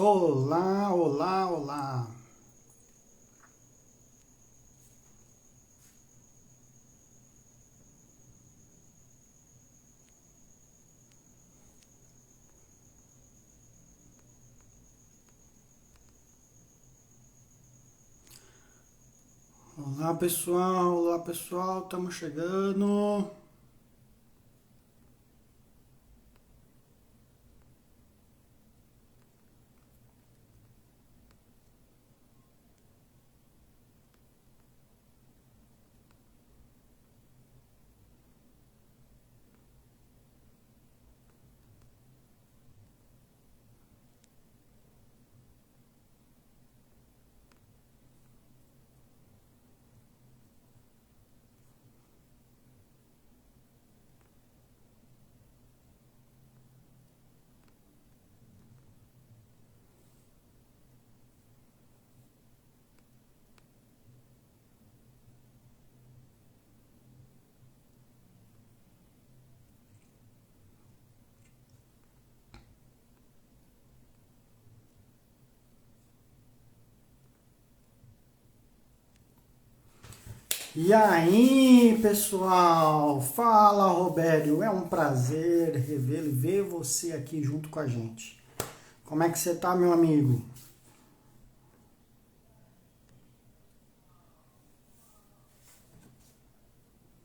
Olá, olá, olá. Olá pessoal, estamos chegando. E aí, pessoal? Fala, Robério. É um prazer revê-lo e ver você aqui junto com a gente. Como é que você tá, meu amigo?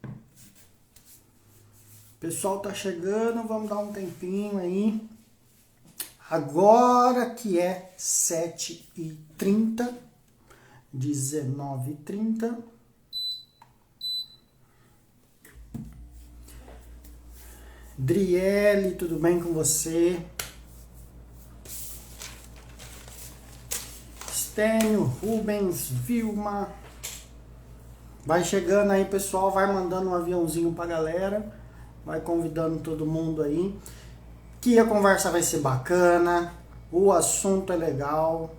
O pessoal tá chegando, vamos dar um tempinho aí. Agora que é 7h30, 19h30. Driele, tudo bem com você? Stênio, Rubens, Vilma. Vai chegando aí, pessoal, vai mandando um aviãozinho pra galera. Vai convidando todo mundo aí. Que a conversa vai ser bacana. O assunto é legal.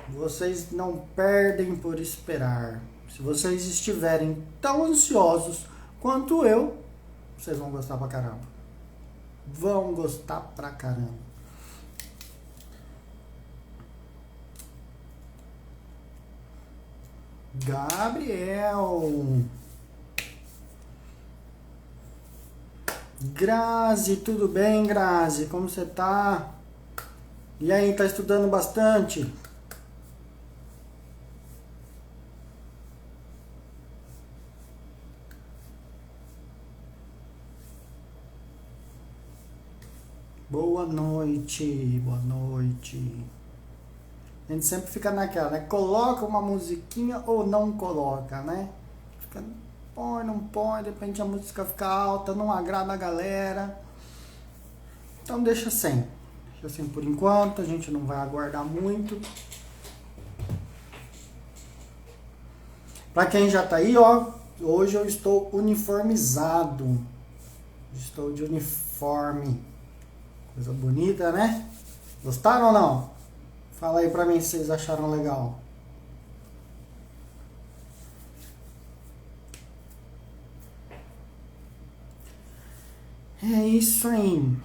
Vocês não perdem por esperar. Se vocês estiverem tão ansiosos quanto eu, vocês vão gostar pra caramba. Vão gostar pra caramba. Gabriel. Grazi, tudo bem, Grazi? Como você tá? E aí, tá estudando bastante? Boa noite, boa noite. A gente sempre fica naquela, né? Coloca uma musiquinha ou não coloca, né? Fica, põe, não põe, de repente a música fica alta, não agrada a galera. Então deixa assim. Deixa assim por enquanto, a gente não vai aguardar muito. Pra quem já tá aí, ó, hoje eu estou uniformizado. Estou de uniforme. Coisa bonita, né? Gostaram ou não? Fala aí pra mim se vocês acharam legal. É isso aí.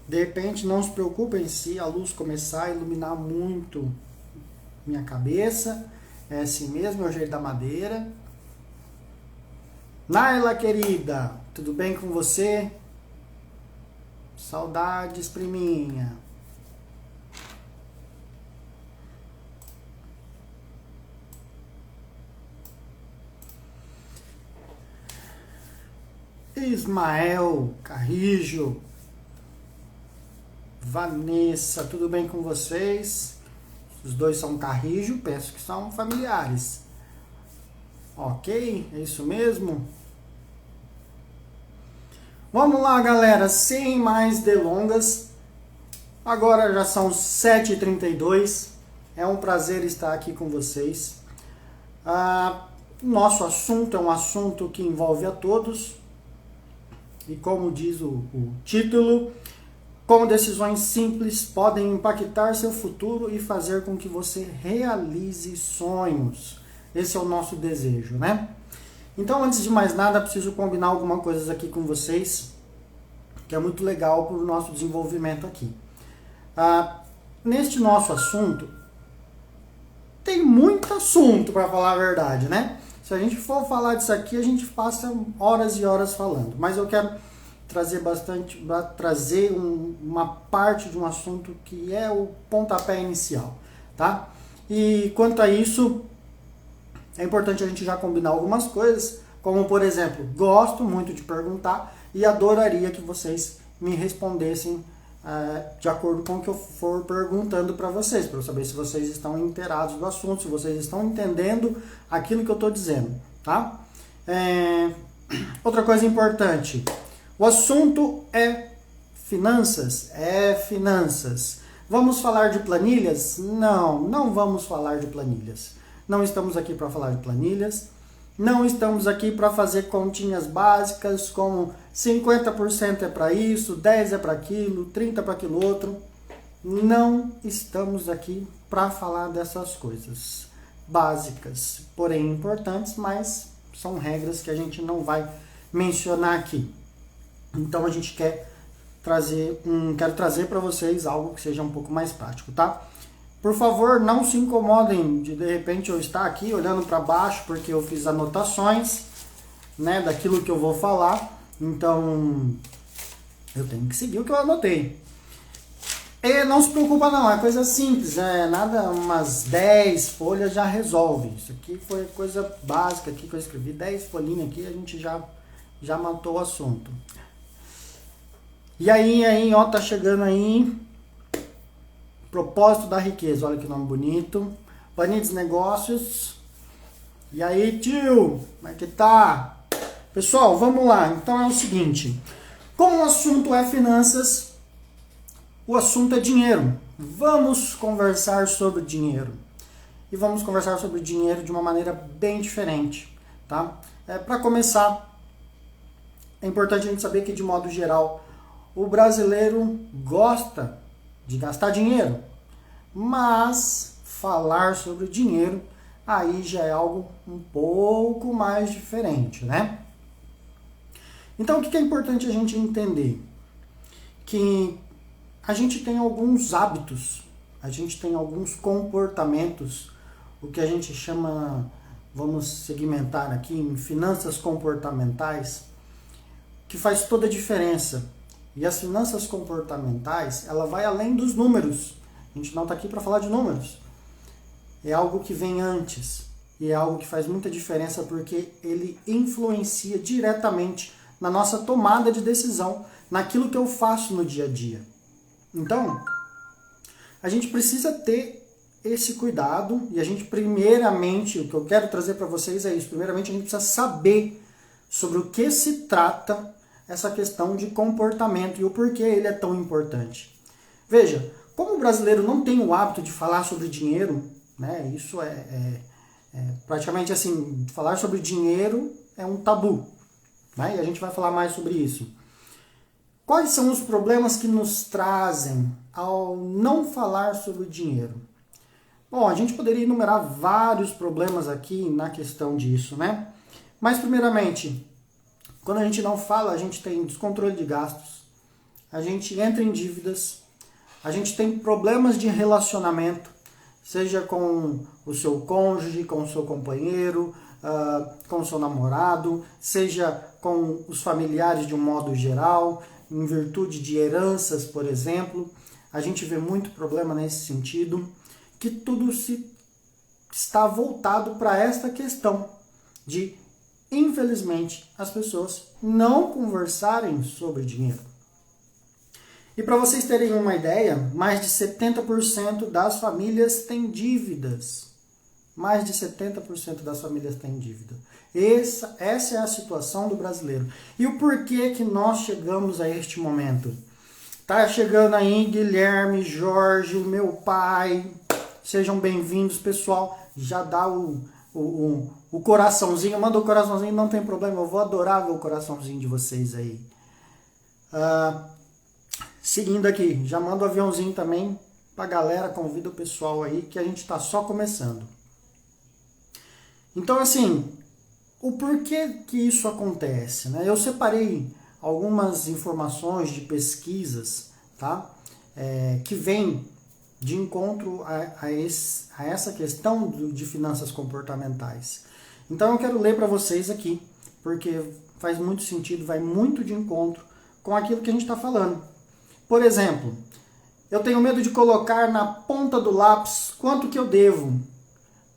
De repente, não se preocupem se a luz começar a iluminar muito minha cabeça. É assim mesmo, é o jeito da madeira. Naila, querida, tudo bem com você? Saudades, priminha. Ismael, Carrijo. Vanessa, tudo bem com vocês? Os dois são Carrijo, penso que são familiares. Ok, é isso mesmo? Vamos lá, galera, sem mais delongas. Agora já são 7h32. É um prazer estar aqui com vocês. Nosso assunto é um assunto que envolve a todos. E como diz o título, como decisões simples podem impactar seu futuro e fazer com que você realize sonhos. Esse é o nosso desejo, né? Então, antes de mais nada, preciso combinar algumas coisas aqui com vocês. que é muito legal para o nosso desenvolvimento aqui. Neste nosso assunto, tem muito assunto, para falar a verdade, né? Se a gente for falar disso aqui, a gente passa horas e horas falando. Mas eu quero trazer uma parte de um assunto que é o pontapé inicial, tá? E quanto a isso, é importante a gente já combinar algumas coisas, como por exemplo, gosto muito de perguntar e adoraria que vocês me respondessem de acordo com o que eu for perguntando para vocês, para eu saber se vocês estão inteirados do assunto, se vocês estão entendendo aquilo que eu estou dizendo, tá? Outra coisa importante, o assunto é finanças? É finanças. Vamos falar de planilhas? Não, não vamos falar de planilhas. Não estamos aqui para falar de planilhas. Não estamos aqui para fazer continhas básicas como 50% é para isso, 10% é para aquilo, 30% é para aquilo outro. Não estamos aqui para falar dessas coisas básicas, porém importantes, mas são regras que a gente não vai mencionar aqui. Então a gente quero trazer para vocês algo que seja um pouco mais prático, tá? Por favor, não se incomodem de repente eu estar aqui olhando para baixo, porque eu fiz anotações, né, daquilo que eu vou falar. Então, eu tenho que seguir o que eu anotei. E não se preocupa não, é coisa simples, nada, umas 10 folhas já resolve. Isso aqui foi coisa básica aqui que eu escrevi, 10 folhinhas aqui, a gente já matou o assunto. E aí, ó, tá chegando aí... Propósito da riqueza, olha que nome bonito. Vanides Negócios. E aí, tio? Como é que tá? Pessoal, vamos lá. Então é o seguinte. Como o assunto é finanças, o assunto é dinheiro. Vamos conversar sobre dinheiro. E vamos conversar sobre dinheiro de uma maneira bem diferente, tá? Para começar, é importante a gente saber que, de modo geral, o brasileiro gosta de gastar dinheiro, mas falar sobre dinheiro aí já é algo um pouco mais diferente, né? Então o que é importante a gente entender? Que a gente tem alguns hábitos, a gente tem alguns comportamentos, o que a gente chama, vamos segmentar aqui em finanças comportamentais, que faz toda a diferença. E as finanças comportamentais, ela vai além dos números. A gente não está aqui para falar de números. É algo que vem antes. E é algo que faz muita diferença porque ele influencia diretamente na nossa tomada de decisão, naquilo que eu faço no dia a dia. Então, a gente precisa ter esse cuidado e a gente primeiramente, o que eu quero trazer para vocês é isso. Primeiramente, a gente precisa saber sobre o que se trata essa questão de comportamento e o porquê ele é tão importante. Veja, como o brasileiro não tem o hábito de falar sobre dinheiro, né, isso praticamente assim, falar sobre dinheiro é um tabu, né, e a gente vai falar mais sobre isso. Quais são os problemas que nos trazem ao não falar sobre dinheiro? Bom, a gente poderia enumerar vários problemas aqui na questão disso, né? Mas primeiramente, quando a gente não fala, a gente tem descontrole de gastos, a gente entra em dívidas, a gente tem problemas de relacionamento, seja com o seu cônjuge, com o seu companheiro, com o seu namorado, seja com os familiares de um modo geral, em virtude de heranças, por exemplo. A gente vê muito problema nesse sentido, que tudo está voltado para esta questão de, infelizmente, as pessoas não conversarem sobre dinheiro. E para vocês terem uma ideia, mais de 70% das famílias têm dívidas. Mais de 70% das famílias têm dívida. Essa é a situação do brasileiro. E o porquê que nós chegamos a este momento? Tá chegando aí Guilherme, Jorge, meu pai. Sejam bem-vindos, pessoal. Já dá o coraçãozinho, manda o coraçãozinho, não tem problema, eu vou adorar ver o coraçãozinho de vocês aí. Seguindo aqui, já manda o aviãozinho também pra galera, convida o pessoal aí, que a gente tá só começando. Então, assim, o porquê que isso acontece, né? Eu separei algumas informações de pesquisas, tá? Que vêm de encontro a essa questão de finanças comportamentais. Então eu quero ler para vocês aqui, porque faz muito sentido, vai muito de encontro com aquilo que a gente está falando. Por exemplo, eu tenho medo de colocar na ponta do lápis quanto que eu devo,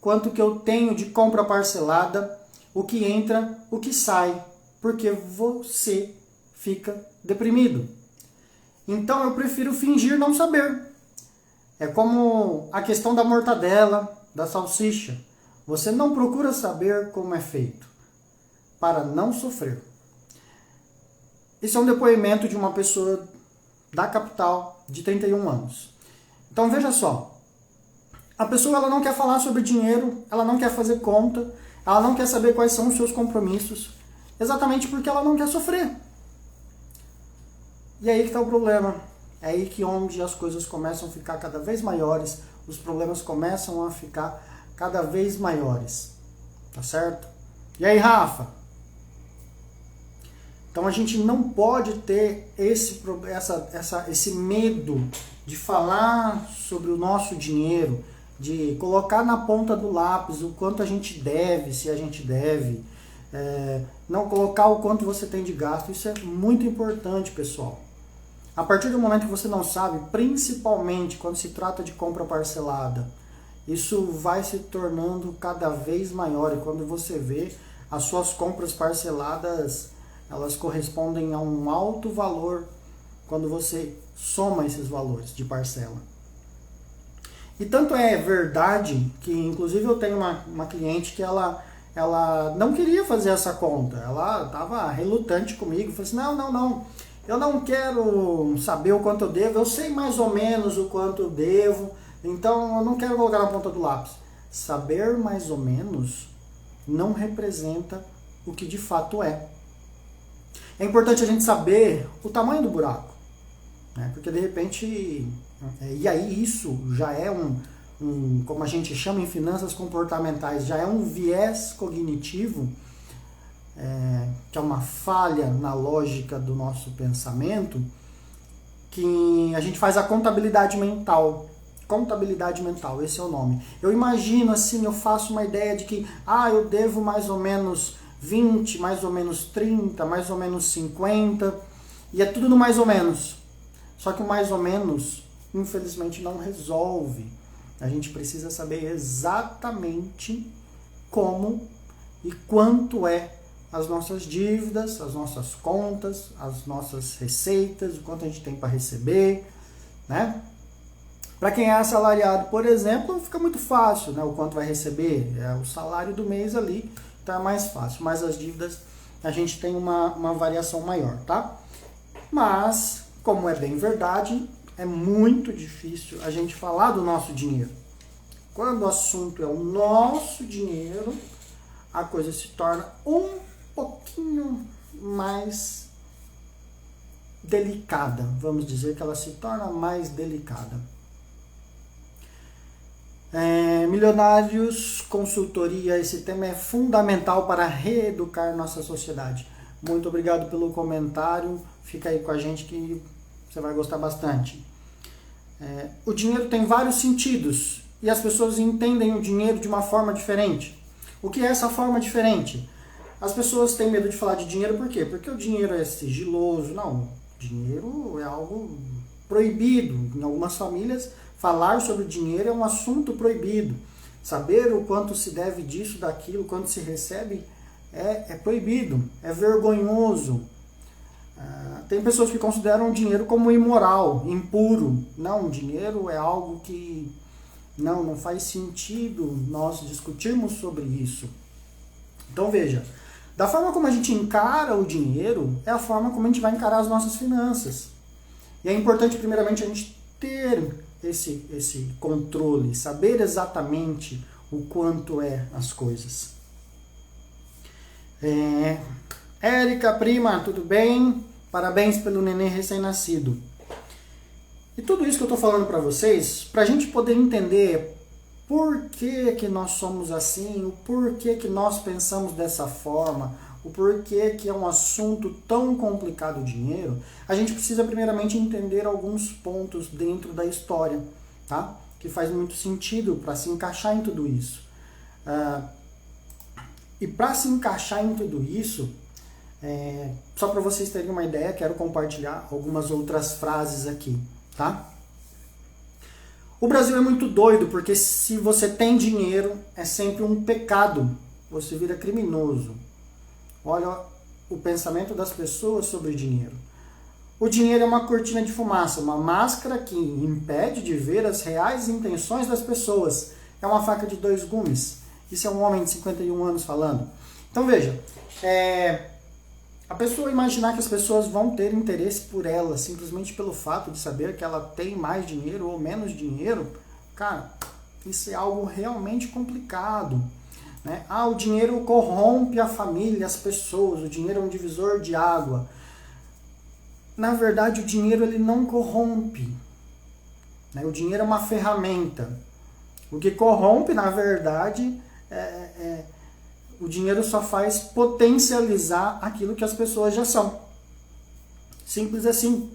quanto que eu tenho de compra parcelada, o que entra, o que sai, porque você fica deprimido. Então eu prefiro fingir não saber. É como a questão da mortadela, da salsicha. Você não procura saber como é feito, para não sofrer. Esse é um depoimento de uma pessoa da capital, de 31 anos. Então veja só, a pessoa ela não quer falar sobre dinheiro, ela não quer fazer conta, ela não quer saber quais são os seus compromissos, exatamente porque ela não quer sofrer. E aí que está o problema. É aí que onde as coisas começam a ficar cada vez maiores, os problemas começam a ficar cada vez maiores. Tá certo? E aí, Então a gente não pode ter esse medo de falar sobre o nosso dinheiro, de colocar na ponta do lápis o quanto a gente deve, se a gente deve, não colocar o quanto você tem de gasto. Isso é muito importante, pessoal. A partir do momento que você não sabe, principalmente quando se trata de compra parcelada, isso vai se tornando cada vez maior. E quando você vê, as suas compras parceladas, elas correspondem a um alto valor quando você soma esses valores de parcela. E tanto é verdade que, inclusive, eu tenho uma cliente que ela não queria fazer essa conta. Ela estava relutante comigo, falou assim, não, eu não quero saber o quanto eu devo, eu sei mais ou menos o quanto eu devo, então eu não quero colocar na ponta do lápis. Saber mais ou menos não representa o que de fato é. É importante a gente saber o tamanho do buraco, né? Porque de repente, e aí isso já é como a gente chama em finanças comportamentais, já é um viés cognitivo, que é uma falha na lógica do nosso pensamento, que a gente faz a contabilidade mental. Contabilidade mental, esse é o nome. Eu imagino assim, eu faço uma ideia de que eu devo mais ou menos 20, mais ou menos 30, mais ou menos 50, e é tudo no mais ou menos. Só que o mais ou menos, infelizmente, não resolve. A gente precisa saber exatamente como e quanto é as nossas dívidas, as nossas contas, as nossas receitas, o quanto a gente tem para receber, né? Para quem é assalariado, por exemplo, fica muito fácil, né? O quanto vai receber, é o salário do mês ali, então é mais fácil. Mas as dívidas, a gente tem uma variação maior, tá? Mas, como é bem verdade, é muito difícil a gente falar do nosso dinheiro. Quando o assunto é o nosso dinheiro, a coisa se torna um pouquinho mais delicada. Vamos dizer que ela se torna mais delicada. Milionários, consultoria, esse tema é fundamental para reeducar nossa sociedade. Muito obrigado pelo comentário. Fica aí com a gente que você vai gostar bastante. O dinheiro tem vários sentidos e as pessoas entendem o dinheiro de uma forma diferente. O que é essa forma diferente? As pessoas têm medo de falar de dinheiro por quê? Porque o dinheiro é sigiloso. Não, dinheiro é algo proibido. Em algumas famílias, falar sobre dinheiro é um assunto proibido. Saber o quanto se deve disso, daquilo, quanto se recebe, é proibido, é vergonhoso. Tem pessoas que consideram o dinheiro como imoral, impuro. Não, o dinheiro é algo que não faz sentido nós discutirmos sobre isso. Então veja, da forma como a gente encara o dinheiro, é a forma como a gente vai encarar as nossas finanças. E é importante, primeiramente, a gente ter esse controle, saber exatamente o quanto é as coisas. Érica, prima, tudo bem? Parabéns pelo neném recém-nascido. E tudo isso que eu estou falando para vocês, para a gente poder entender por que nós somos assim, o porquê que nós pensamos dessa forma, o porquê que é um assunto tão complicado o dinheiro, a gente precisa primeiramente entender alguns pontos dentro da história, tá? Que faz muito sentido para se encaixar em tudo isso. E para se encaixar em tudo isso, só para vocês terem uma ideia, quero compartilhar algumas outras frases aqui, tá? O Brasil é muito doido porque se você tem dinheiro, é sempre um pecado, você vira criminoso. Olha o pensamento das pessoas sobre dinheiro. O dinheiro é uma cortina de fumaça, uma máscara que impede de ver as reais intenções das pessoas. É uma faca de dois gumes. Isso é um homem de 51 anos falando. Então veja, a pessoa imaginar que as pessoas vão ter interesse por ela simplesmente pelo fato de saber que ela tem mais dinheiro ou menos dinheiro, cara, isso é algo realmente complicado. Né? O dinheiro corrompe a família, as pessoas, o dinheiro é um divisor de água. Na verdade, o dinheiro ele não corrompe. Né? O dinheiro é uma ferramenta. O que corrompe, na verdade, o dinheiro só faz potencializar aquilo que as pessoas já são. Simples assim.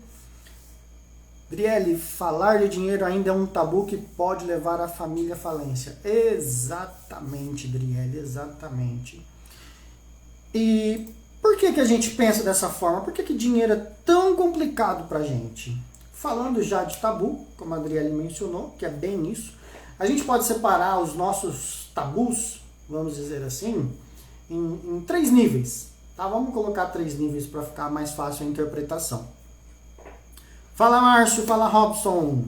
Driele, falar de dinheiro ainda é um tabu que pode levar a família à falência. Exatamente, Driele, exatamente. E por que a gente pensa dessa forma? Por que dinheiro é tão complicado pra gente? Falando já de tabu, como a Driele mencionou, que é bem isso, a gente pode separar os nossos tabus, vamos dizer assim, em 3 níveis. Tá? Vamos colocar 3 níveis para ficar mais fácil a interpretação. Fala Márcio, fala Robson.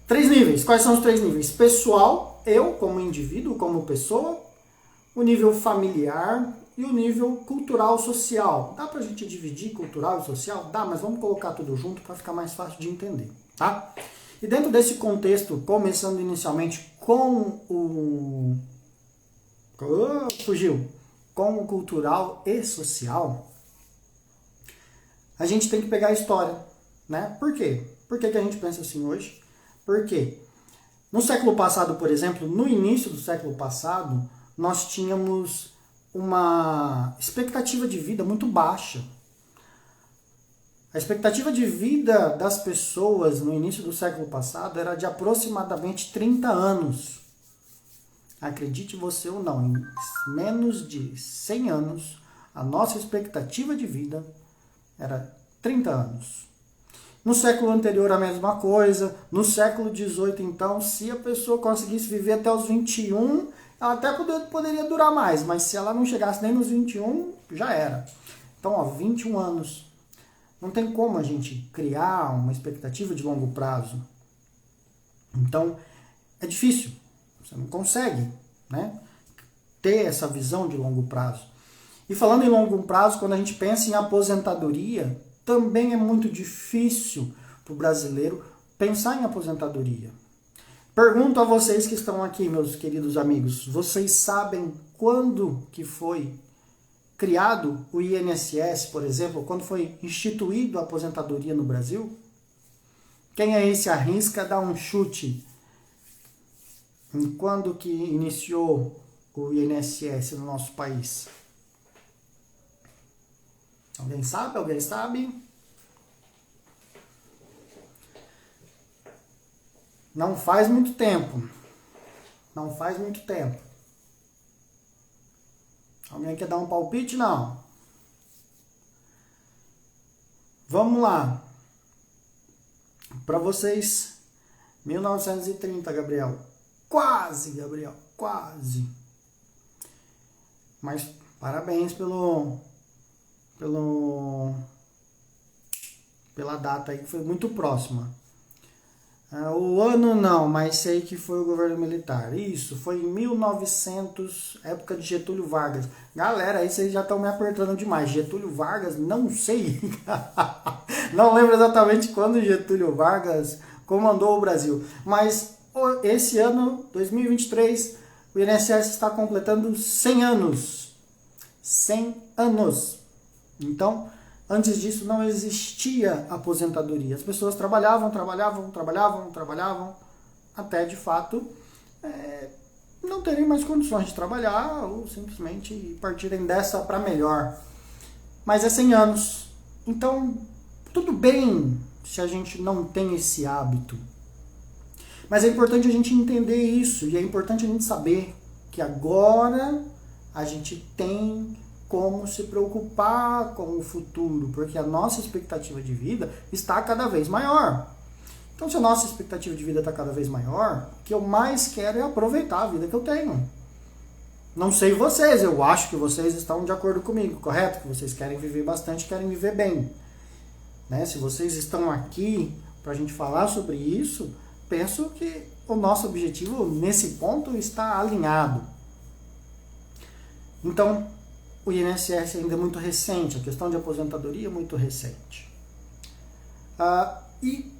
3 níveis. Quais são os 3 níveis? Pessoal, eu como indivíduo, como pessoa. O nível familiar e o nível cultural social. Dá pra gente dividir cultural e social? Dá, mas vamos colocar tudo junto para ficar mais fácil de entender, tá? E dentro desse contexto, começando inicialmente com o... Com o cultural e social, a gente tem que pegar a história, né? Por quê? Por que a gente pensa assim hoje? Porque no século passado, por exemplo, no início do século passado, nós tínhamos uma expectativa de vida muito baixa. A expectativa de vida das pessoas no início do século passado era de aproximadamente 30 anos. Acredite você ou não, em menos de 100 anos, a nossa expectativa de vida era 30 anos. No século anterior a mesma coisa. No século XVIII, então, se a pessoa conseguisse viver até os 21, ela até poderia durar mais, mas se ela não chegasse nem nos 21, já era. Então, 21 anos. Não tem como a gente criar uma expectativa de longo prazo. Então, é difícil. Você não consegue, né, ter essa visão de longo prazo. E falando em longo prazo, quando a gente pensa em aposentadoria, também é muito difícil para o brasileiro pensar em aposentadoria. Pergunto a vocês que estão aqui, meus queridos amigos, vocês sabem quando que foi criado o INSS, por exemplo, quando foi instituído a aposentadoria no Brasil? Quem aí se arrisca a dar um chute em quando que iniciou o INSS no nosso país? Alguém sabe? Alguém sabe? Não faz muito tempo. Não faz muito tempo. Alguém quer dar um palpite? Não. Vamos lá. Para vocês, 1930, Gabriel. Quase, Gabriel. Quase. Mas parabéns pela data aí, que foi muito próxima. O ano não, mas sei que foi o governo militar. Isso, foi em 1900, época de Getúlio Vargas. Galera, aí vocês já estão me apertando demais. Getúlio Vargas, não sei. Não lembro exatamente quando Getúlio Vargas comandou o Brasil. Mas esse ano, 2023, o INSS está completando 100 anos. 100 anos. Então, antes disso não existia aposentadoria. As pessoas trabalhavam, até de fato não terem mais condições de trabalhar ou simplesmente partirem dessa para melhor. Mas é 100 anos. Então, tudo bem se a gente não tem esse hábito. Mas é importante a gente entender isso e é importante a gente saber que agora a gente tem como se preocupar com o futuro, porque a nossa expectativa de vida está cada vez maior. Então, se a nossa expectativa de vida está cada vez maior, o que eu mais quero é aproveitar a vida que eu tenho. Não sei vocês, eu acho que vocês estão de acordo comigo, correto? Que vocês querem viver bastante, querem viver bem. Né? Se vocês estão aqui para a gente falar sobre isso, penso que o nosso objetivo nesse ponto está alinhado. Então, o INSS ainda é muito recente, a questão de aposentadoria é muito recente. E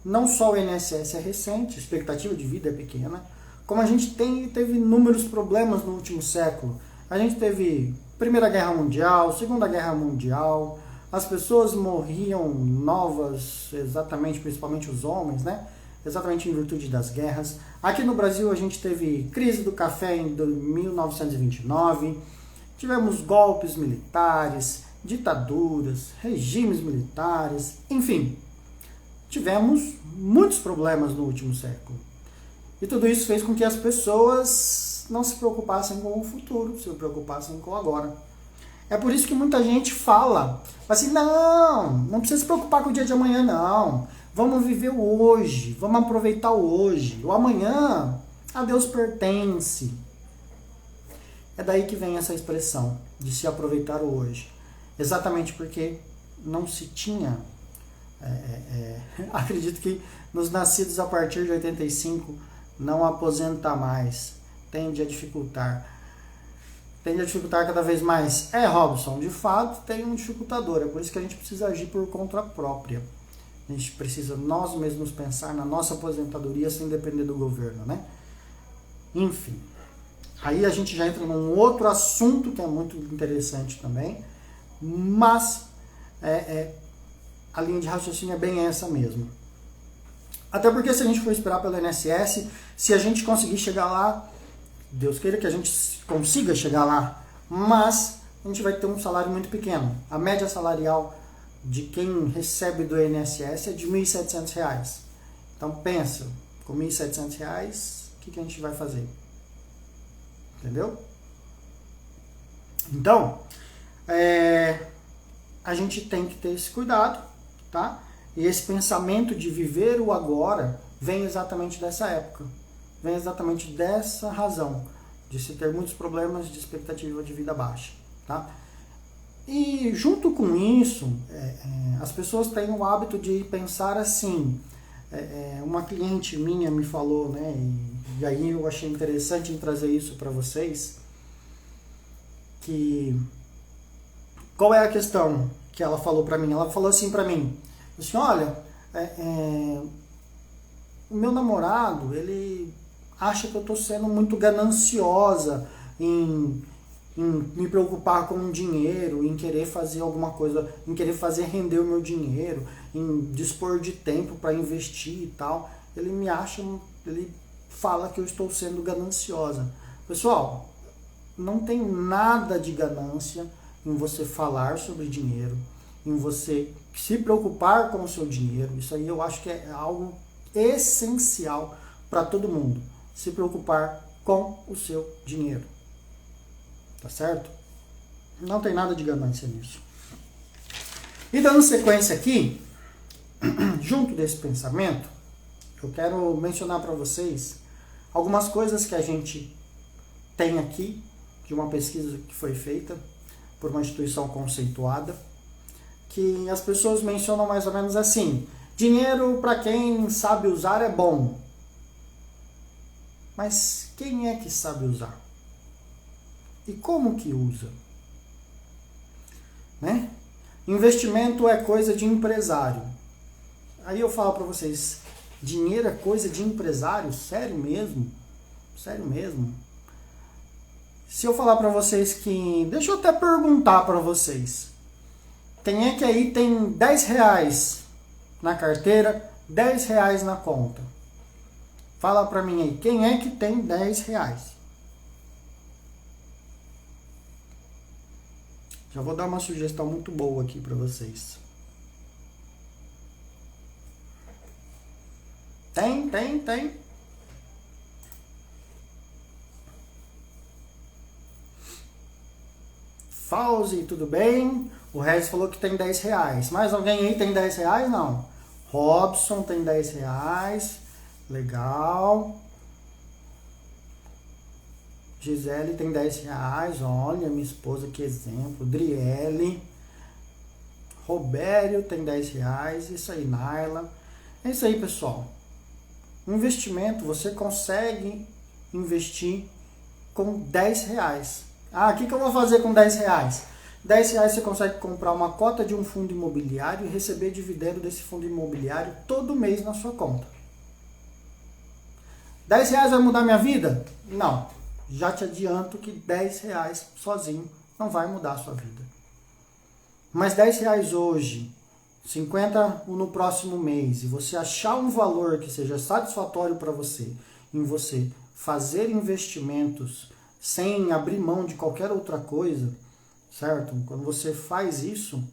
não só o INSS é recente, a expectativa de vida é pequena, como a gente teve inúmeros problemas no último século. A gente teve Primeira Guerra Mundial, Segunda Guerra Mundial, as pessoas morriam novas, exatamente, principalmente os homens, né? Exatamente em virtude das guerras. Aqui no Brasil a gente teve crise do café em 1929, tivemos golpes militares, ditaduras, regimes militares, enfim, tivemos muitos problemas no último século. E tudo isso fez com que as pessoas não se preocupassem com o futuro, se preocupassem com o agora. É por isso que muita gente fala assim, não precisa se preocupar com o dia de amanhã, não. Vamos viver o hoje, vamos aproveitar o hoje. O amanhã, a Deus pertence. É daí que vem essa expressão de se aproveitar o hoje. Exatamente porque não se tinha... acredito que nos nascidos a partir de 85 não aposenta mais. Tende a dificultar cada vez mais. Robson, de fato tem um dificultador. É por isso que a gente precisa agir por conta própria. A gente precisa nós mesmos pensar na nossa aposentadoria sem depender do governo, né? Enfim, aí a gente já entra num outro assunto que é muito interessante também, mas a linha de raciocínio é bem essa mesmo. Até porque se a gente for esperar pelo INSS, se a gente conseguir chegar lá, Deus queira que a gente consiga chegar lá, mas a gente vai ter um salário muito pequeno. A média salarial de quem recebe do INSS é de R$ 1.700. Então pensa, com R$ 1.700, o que a gente vai fazer? Entendeu? Então, a gente tem que ter esse cuidado, tá? E esse pensamento de viver o agora vem exatamente dessa época. Vem exatamente dessa razão, de se ter muitos problemas de expectativa de vida baixa, tá? E junto com isso, as pessoas têm o hábito de pensar assim. Uma cliente minha me falou, né? E aí eu achei interessante em trazer isso para vocês. Que qual é a questão que ela falou para mim? Ela falou assim para mim, assim, olha, o meu namorado, ele acha que eu estou sendo muito gananciosa em me preocupar com o dinheiro, em querer fazer alguma coisa, em querer fazer render o meu dinheiro, em dispor de tempo para investir e tal. Ele fala que eu estou sendo gananciosa. Pessoal, não tem nada de ganância em você falar sobre dinheiro, em você se preocupar com o seu dinheiro. Isso aí eu acho que é algo essencial para todo mundo. Se preocupar com o seu dinheiro. Tá certo? Não tem nada de ganância nisso. E dando sequência aqui, junto desse pensamento, eu quero mencionar para vocês algumas coisas que a gente tem aqui, de uma pesquisa que foi feita por uma instituição conceituada, que as pessoas mencionam mais ou menos assim: dinheiro para quem sabe usar é bom. Mas quem é que sabe usar? E como que usa? Né? Investimento é coisa de empresário. Aí eu falo para vocês, dinheiro é coisa de empresário? Sério mesmo? Sério mesmo? Se eu falar para vocês que... Deixa eu até perguntar para vocês. Quem é que aí tem R$10 na carteira, R$10 na conta? Fala pra mim aí, quem é que tem 10 reais? Já vou dar uma sugestão muito boa aqui pra vocês. Tem. Fauzi, tudo bem? O Regis falou que tem 10 reais. Mais alguém aí tem 10 reais? Não. Robson tem 10 reais. Legal. Gisele tem 10 reais. Olha, minha esposa, que exemplo. Driele. Robério tem 10 reais. Isso aí, Naila. É isso aí, pessoal. Investimento, você consegue investir com 10 reais. O que eu vou fazer com 10 reais? 10 reais você consegue comprar uma cota de um fundo imobiliário e receber dividendo desse fundo imobiliário todo mês na sua conta. 10 reais vai mudar minha vida? Não. Já te adianto que 10 reais sozinho não vai mudar a sua vida. Mas 10 reais hoje, 50 no próximo mês, e você achar um valor que seja satisfatório para você, em você fazer investimentos sem abrir mão de qualquer outra coisa, certo? Quando você faz isso,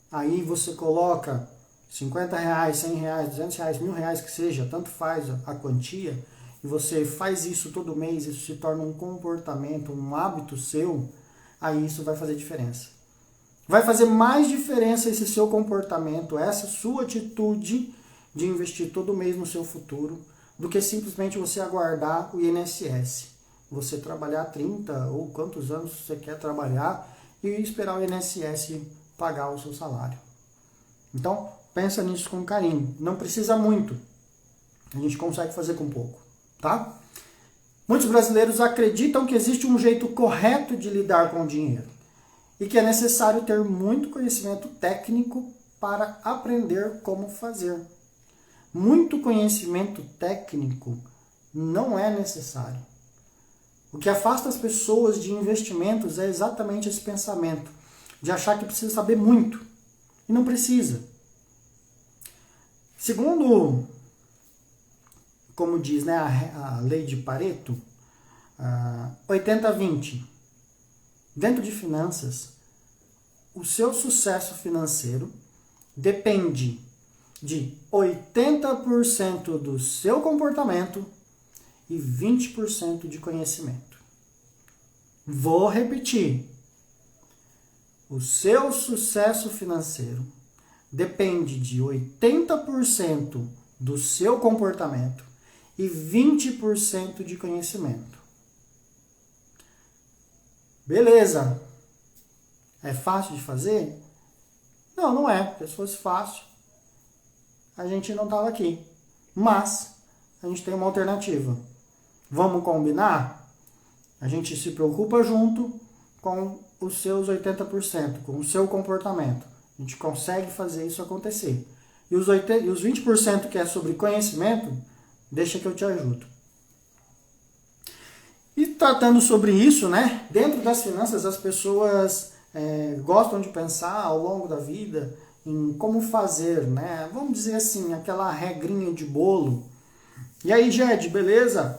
aí você coloca 50 reais, 100 reais, 200 reais, 1.000 reais que seja, tanto faz a quantia, e você faz isso todo mês, isso se torna um comportamento, um hábito seu, aí isso vai fazer diferença. Vai fazer mais diferença esse seu comportamento, essa sua atitude de investir todo mês no seu futuro, do que simplesmente você aguardar o INSS. Você trabalhar 30 ou quantos anos você quer trabalhar e esperar o INSS pagar o seu salário. Então, pensa nisso com carinho. Não precisa muito. A gente consegue fazer com pouco, tá? Muitos brasileiros acreditam que existe um jeito correto de lidar com o dinheiro e que é necessário ter muito conhecimento técnico para aprender como fazer. Muito conhecimento técnico não é necessário. O que afasta as pessoas de investimentos é exatamente esse pensamento de achar que precisa saber muito e não precisa. Segundo, como diz, né, a lei de Pareto, 80-20. Dentro de finanças, o seu sucesso financeiro depende de 80% do seu comportamento e 20% de conhecimento. Vou repetir. O seu sucesso financeiro depende de 80% do seu comportamento e 20% de conhecimento. Beleza. É fácil de fazer? Não, não é. Porque se fosse fácil, a gente não estava aqui. Mas a gente tem uma alternativa. Vamos combinar? A gente se preocupa junto com os seus 80%, com o seu comportamento. A gente consegue fazer isso acontecer. E os 20% que é sobre conhecimento, deixa que eu te ajudo. E tratando sobre isso, né? Dentro das finanças, as pessoas gostam de pensar ao longo da vida em como fazer, né? Vamos dizer assim, aquela regrinha de bolo. E aí, Jed, beleza?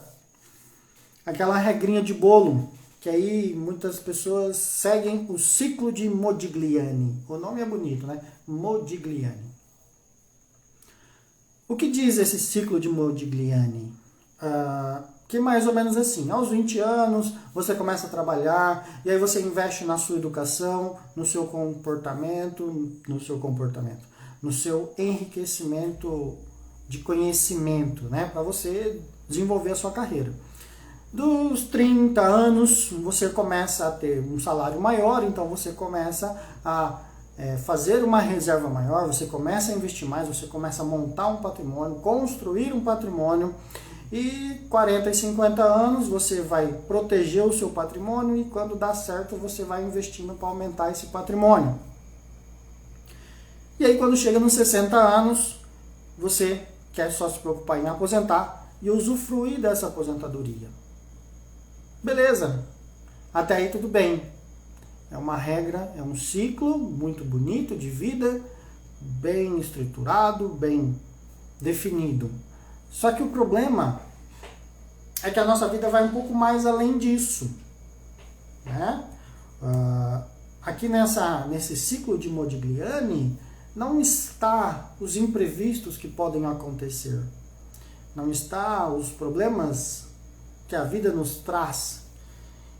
Aquela regrinha de bolo, que aí muitas pessoas seguem o ciclo de Modigliani. O nome é bonito, né? Modigliani. O que diz esse ciclo de Modigliani? Que mais ou menos assim, aos 20 anos você começa a trabalhar e aí você investe na sua educação, no seu comportamento, no seu enriquecimento de conhecimento, né? Para você desenvolver a sua carreira. Dos 30 anos, você começa a ter um salário maior, então você começa a fazer uma reserva maior, você começa a investir mais, você começa a montar um patrimônio, construir um patrimônio, e 40 e 50 anos você vai proteger o seu patrimônio e quando dá certo você vai investindo para aumentar esse patrimônio. E aí quando chega nos 60 anos, você quer só se preocupar em aposentar e usufruir dessa aposentadoria. Beleza, até aí tudo bem. É uma regra, é um ciclo muito bonito de vida, bem estruturado, bem definido. Só que o problema é que a nossa vida vai um pouco mais além disso, né? Aqui nesse ciclo de Modigliani não está os imprevistos que podem acontecer, não está os problemas que a vida nos traz.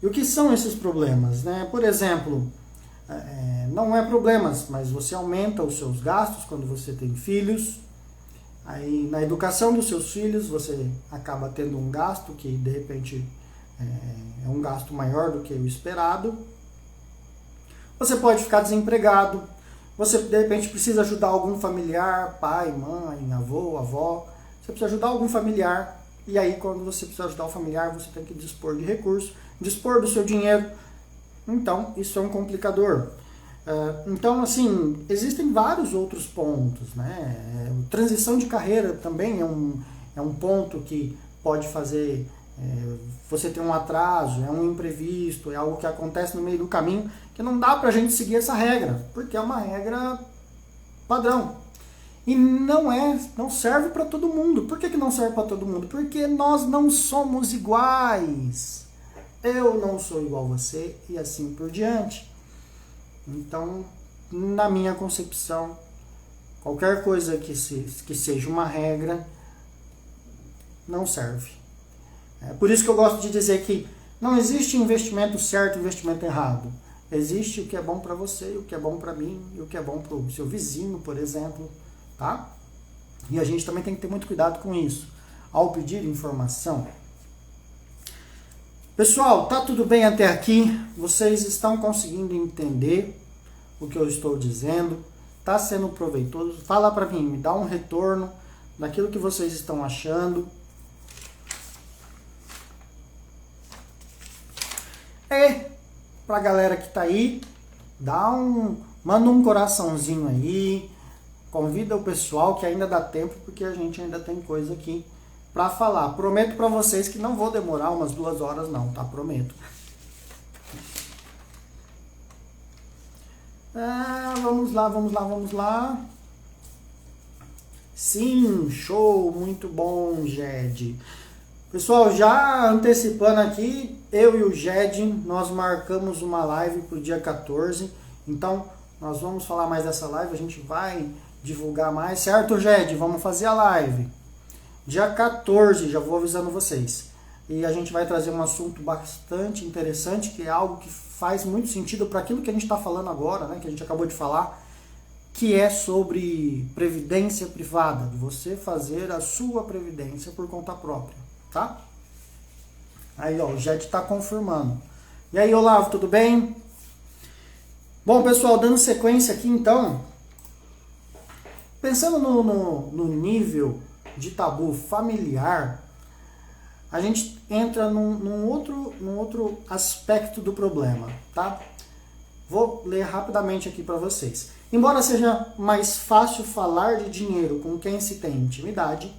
E o que são esses problemas, né? Por exemplo, não é problemas, mas você aumenta os seus gastos quando você tem filhos. Aí na educação dos seus filhos você acaba tendo um gasto que de repente é um gasto maior do que o esperado. Você pode ficar desempregado. Você de repente precisa ajudar algum familiar, pai, mãe, avô, avó. Você precisa ajudar algum familiar. E aí quando você precisa ajudar o familiar, você tem que dispor de recursos, dispor do seu dinheiro. Então isso é um complicador. Então, assim, existem vários outros pontos, né? Transição de carreira também é um ponto que pode fazer você ter um atraso, é um imprevisto, é algo que acontece no meio do caminho, que não dá pra gente seguir essa regra, porque é uma regra padrão. E não serve para todo mundo. Por que não serve para todo mundo? Porque nós não somos iguais. Eu não sou igual a você e assim por diante. Então, na minha concepção, qualquer coisa que seja uma regra não serve. Por isso que eu gosto de dizer que não existe investimento certo e investimento errado. Existe o que é bom para você, o que é bom para mim e o que é bom para o seu vizinho, por exemplo. Tá? E a gente também tem que ter muito cuidado com isso. Ao pedir informação. Pessoal, tá tudo bem até aqui? Vocês estão conseguindo entender o que eu estou dizendo? Tá sendo proveitoso? Fala pra mim, me dá um retorno daquilo que vocês estão achando. E pra galera que tá aí, manda um coraçãozinho aí, convida o pessoal que ainda dá tempo, porque a gente ainda tem coisa aqui pra falar. Prometo pra vocês que não vou demorar umas 2 horas não, tá? Prometo. Vamos lá. Sim, show, muito bom, Jed. Pessoal, já antecipando aqui, eu e o Jed, nós marcamos uma live pro dia 14. Então, nós vamos falar mais dessa live, a gente vai divulgar mais, certo, Jed? Vamos fazer a live. Dia 14, já vou avisando vocês. E a gente vai trazer um assunto bastante interessante, que é algo que faz muito sentido para aquilo que a gente está falando agora, né, que a gente acabou de falar, que é sobre previdência privada, de você fazer a sua previdência por conta própria, tá? Aí, ó, o Jet está confirmando. E aí, Olavo, tudo bem? Bom, pessoal, dando sequência aqui, então, pensando no nível de tabu familiar, a gente entra num outro aspecto do problema, tá? Vou ler rapidamente aqui para vocês. Embora seja mais fácil falar de dinheiro com quem se tem intimidade,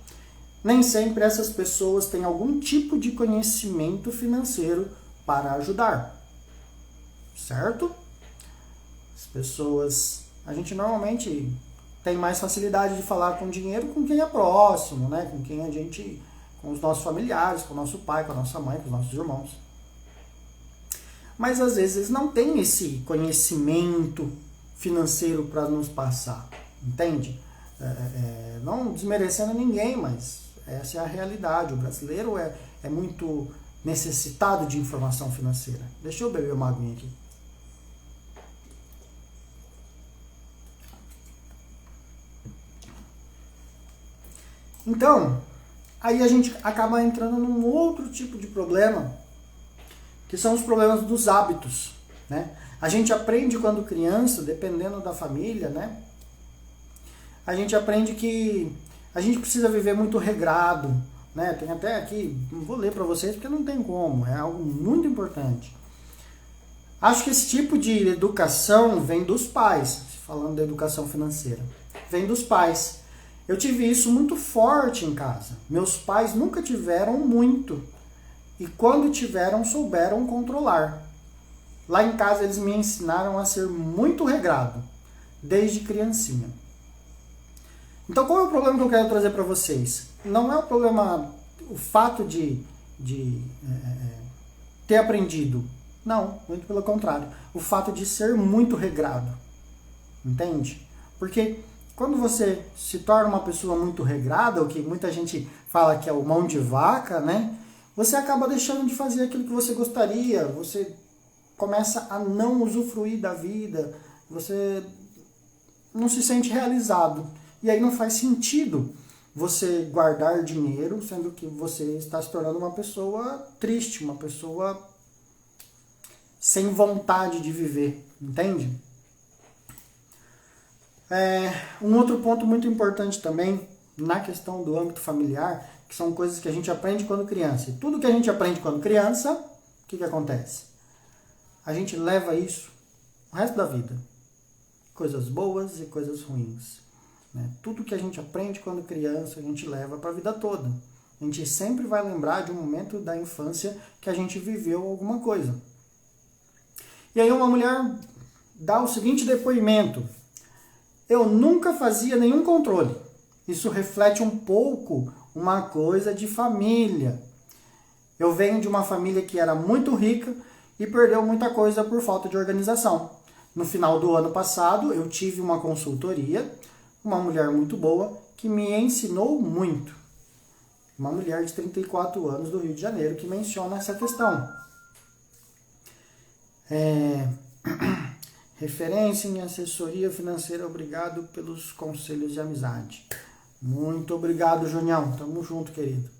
nem sempre essas pessoas têm algum tipo de conhecimento financeiro para ajudar. Certo? As pessoas... A gente normalmente tem mais facilidade de falar com dinheiro com quem é próximo, né? Com quem a gente... com os nossos familiares, com o nosso pai, com a nossa mãe, com os nossos irmãos. Mas às vezes eles não têm esse conhecimento financeiro para nos passar, entende? Não desmerecendo ninguém, mas essa é a realidade. O brasileiro é muito necessitado de informação financeira. Deixa eu beber uma aguinha aqui. Então, aí a gente acaba entrando num outro tipo de problema, que são os problemas dos hábitos, né? A gente aprende quando criança, dependendo da família, né? A gente aprende que a gente precisa viver muito regrado, né? Tem até aqui, não vou ler para vocês porque não tem como, é algo muito importante. Acho que esse tipo de educação vem dos pais, falando da educação financeira, vem dos pais. Eu tive isso muito forte em casa. Meus pais nunca tiveram muito. E quando tiveram, souberam controlar. Lá em casa eles me ensinaram a ser muito regrado, desde criancinha. Então qual é o problema que eu quero trazer para vocês? não é o problema o fato de ter aprendido. Não, muito pelo contrário. O fato de ser muito regrado. Entende? Porque quando você se torna uma pessoa muito regrada, o que muita gente fala que é o mão de vaca, né? Você acaba deixando de fazer aquilo que você gostaria, você começa a não usufruir da vida, você não se sente realizado. E aí não faz sentido você guardar dinheiro, sendo que você está se tornando uma pessoa triste, uma pessoa sem vontade de viver, entende? Um outro ponto muito importante também na questão do âmbito familiar, que são coisas que a gente aprende quando criança. E tudo que a gente aprende quando criança, o que acontece? A gente leva isso o resto da vida. Coisas boas e coisas ruins. Né? Tudo que a gente aprende quando criança, a gente leva para a vida toda. A gente sempre vai lembrar de um momento da infância que a gente viveu alguma coisa. E aí uma mulher dá o seguinte depoimento: eu nunca fazia nenhum controle. Isso reflete um pouco uma coisa de família. Eu venho de uma família que era muito rica e perdeu muita coisa por falta de organização. No final do ano passado, eu tive uma consultoria, uma mulher muito boa, que me ensinou muito. Uma mulher de 34 anos do Rio de Janeiro que menciona essa questão. Referência em assessoria financeira, obrigado pelos conselhos de amizade. Muito obrigado, Junião. Tamo junto, querido.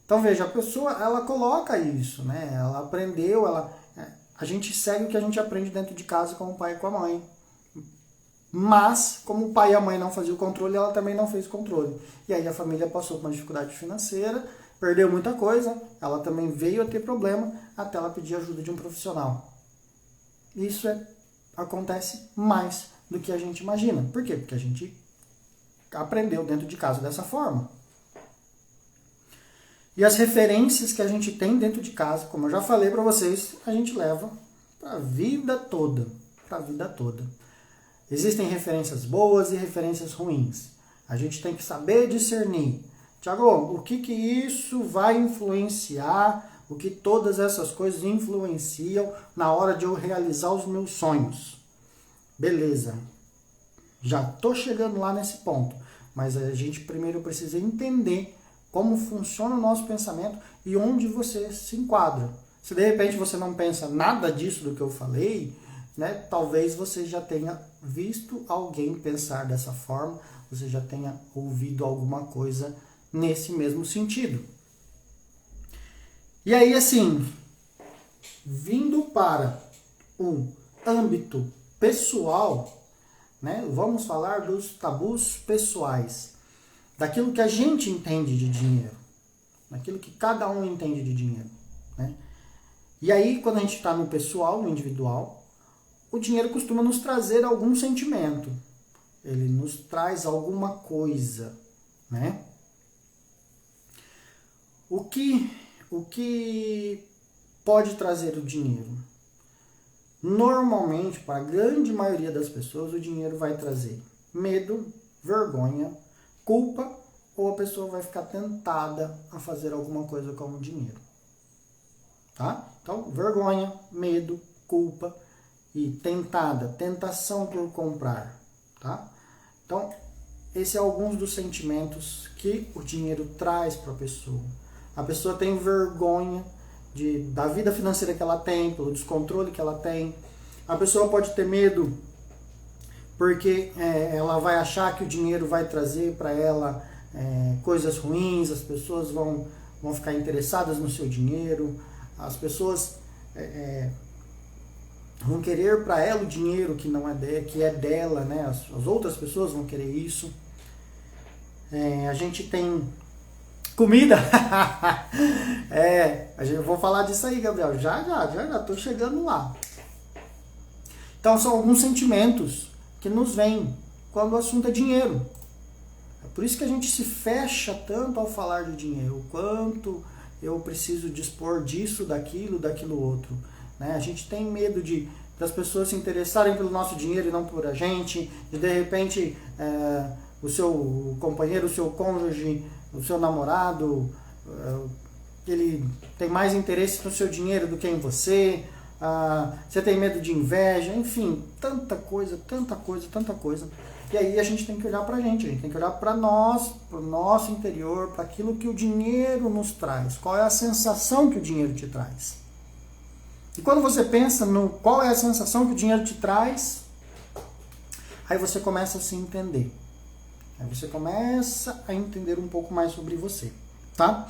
Então veja, a pessoa, ela coloca isso, né? Ela aprendeu, a gente segue o que a gente aprende dentro de casa com o pai e com a mãe. Mas, como o pai e a mãe não faziam o controle, ela também não fez o controle. E aí a família passou por uma dificuldade financeira, perdeu muita coisa, ela também veio a ter problema, até ela pedir ajuda de um profissional. Isso acontece mais do que a gente imagina. Por quê? Porque a gente aprendeu dentro de casa dessa forma. E as referências que a gente tem dentro de casa, como eu já falei para vocês, a gente leva para a vida toda. Para a vida toda. Existem referências boas e referências ruins. A gente tem que saber discernir. Tiago, o que isso vai influenciar? O que todas essas coisas influenciam na hora de eu realizar os meus sonhos? Beleza. Já estou chegando lá nesse ponto. Mas a gente primeiro precisa entender como funciona o nosso pensamento e onde você se enquadra. Se de repente você não pensa nada disso do que eu falei, né, talvez você já tenha visto alguém pensar dessa forma, você já tenha ouvido alguma coisa nesse mesmo sentido. E aí, assim, vindo para o âmbito pessoal, né, vamos falar dos tabus pessoais. Daquilo que a gente entende de dinheiro, daquilo que cada um entende de dinheiro. Né? E aí, quando a gente está no pessoal, no individual, o dinheiro costuma nos trazer algum sentimento. Ele nos traz alguma coisa. Né? O que pode trazer o dinheiro? Normalmente, para a grande maioria das pessoas, o dinheiro vai trazer medo, vergonha, culpa, ou a pessoa vai ficar tentada a fazer alguma coisa com o dinheiro. Tá? Então, vergonha, medo, culpa e tentação por comprar. Tá? Então, esses são alguns dos sentimentos que o dinheiro traz para a pessoa. A pessoa tem vergonha da vida financeira que ela tem, pelo descontrole que ela tem. A pessoa pode ter medo porque ela vai achar que o dinheiro vai trazer para ela coisas ruins, as pessoas vão ficar interessadas no seu dinheiro, as pessoas vão querer para ela o dinheiro que não é que é dela, né? As outras pessoas vão querer isso. A gente tem comida. Eu vou falar disso aí, Gabriel. Já tô chegando lá. Então são alguns sentimentos que nos vêm quando o assunto é dinheiro. É por isso que a gente se fecha tanto ao falar de dinheiro. O quanto eu preciso dispor disso, daquilo outro. Né? A gente tem medo das pessoas se interessarem pelo nosso dinheiro e não por a gente. De repente, o seu companheiro, o seu cônjuge o seu namorado, ele tem mais interesse no seu dinheiro do que em você, você tem medo de inveja, enfim, tanta coisa, tanta coisa, tanta coisa. E aí a gente tem que olhar pra gente, a gente tem que olhar para nós, pro nosso interior, para aquilo que o dinheiro nos traz. Qual é a sensação que o dinheiro te traz? E quando você pensa no qual é a sensação que o dinheiro te traz, aí você começa a se entender. Aí você começa a entender um pouco mais sobre você, tá?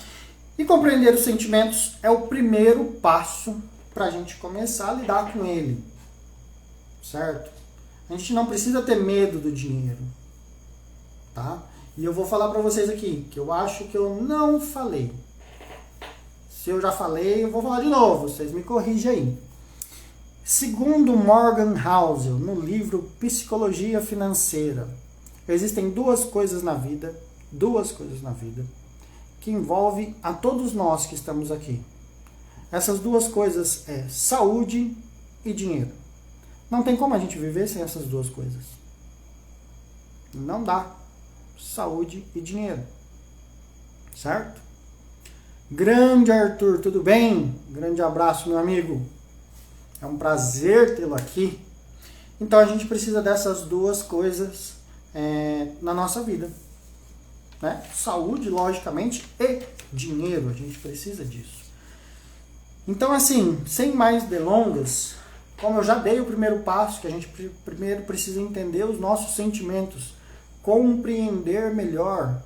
E compreender os sentimentos é o primeiro passo para a gente começar a lidar com ele, certo? A gente não precisa ter medo do dinheiro, tá? E eu vou falar para vocês aqui, que eu acho que eu não falei. Se eu já falei, eu vou falar de novo, vocês me corrigem aí. Segundo Morgan Housel, no livro Psicologia Financeira, existem duas coisas na vida, que envolvem a todos nós que estamos aqui. Essas duas coisas é saúde e dinheiro. Não tem como a gente viver sem essas duas coisas. Não dá. Saúde e dinheiro. Certo? Grande Arthur, tudo bem? Grande abraço, meu amigo. É um prazer tê-lo aqui. Então a gente precisa dessas duas coisas na nossa vida. Né? Saúde, logicamente, e dinheiro. A gente precisa disso. Então, assim, sem mais delongas, como eu já dei o primeiro passo, que a gente primeiro precisa entender os nossos sentimentos, compreender melhor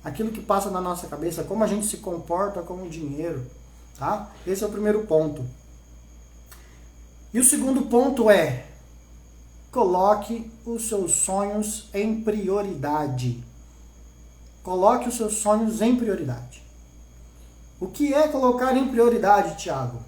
aquilo que passa na nossa cabeça, como a gente se comporta com o dinheiro, tá? Esse é o primeiro ponto. E o segundo ponto é: coloque os seus sonhos em prioridade. Coloque os seus sonhos em prioridade. O que é colocar em prioridade, Thiago?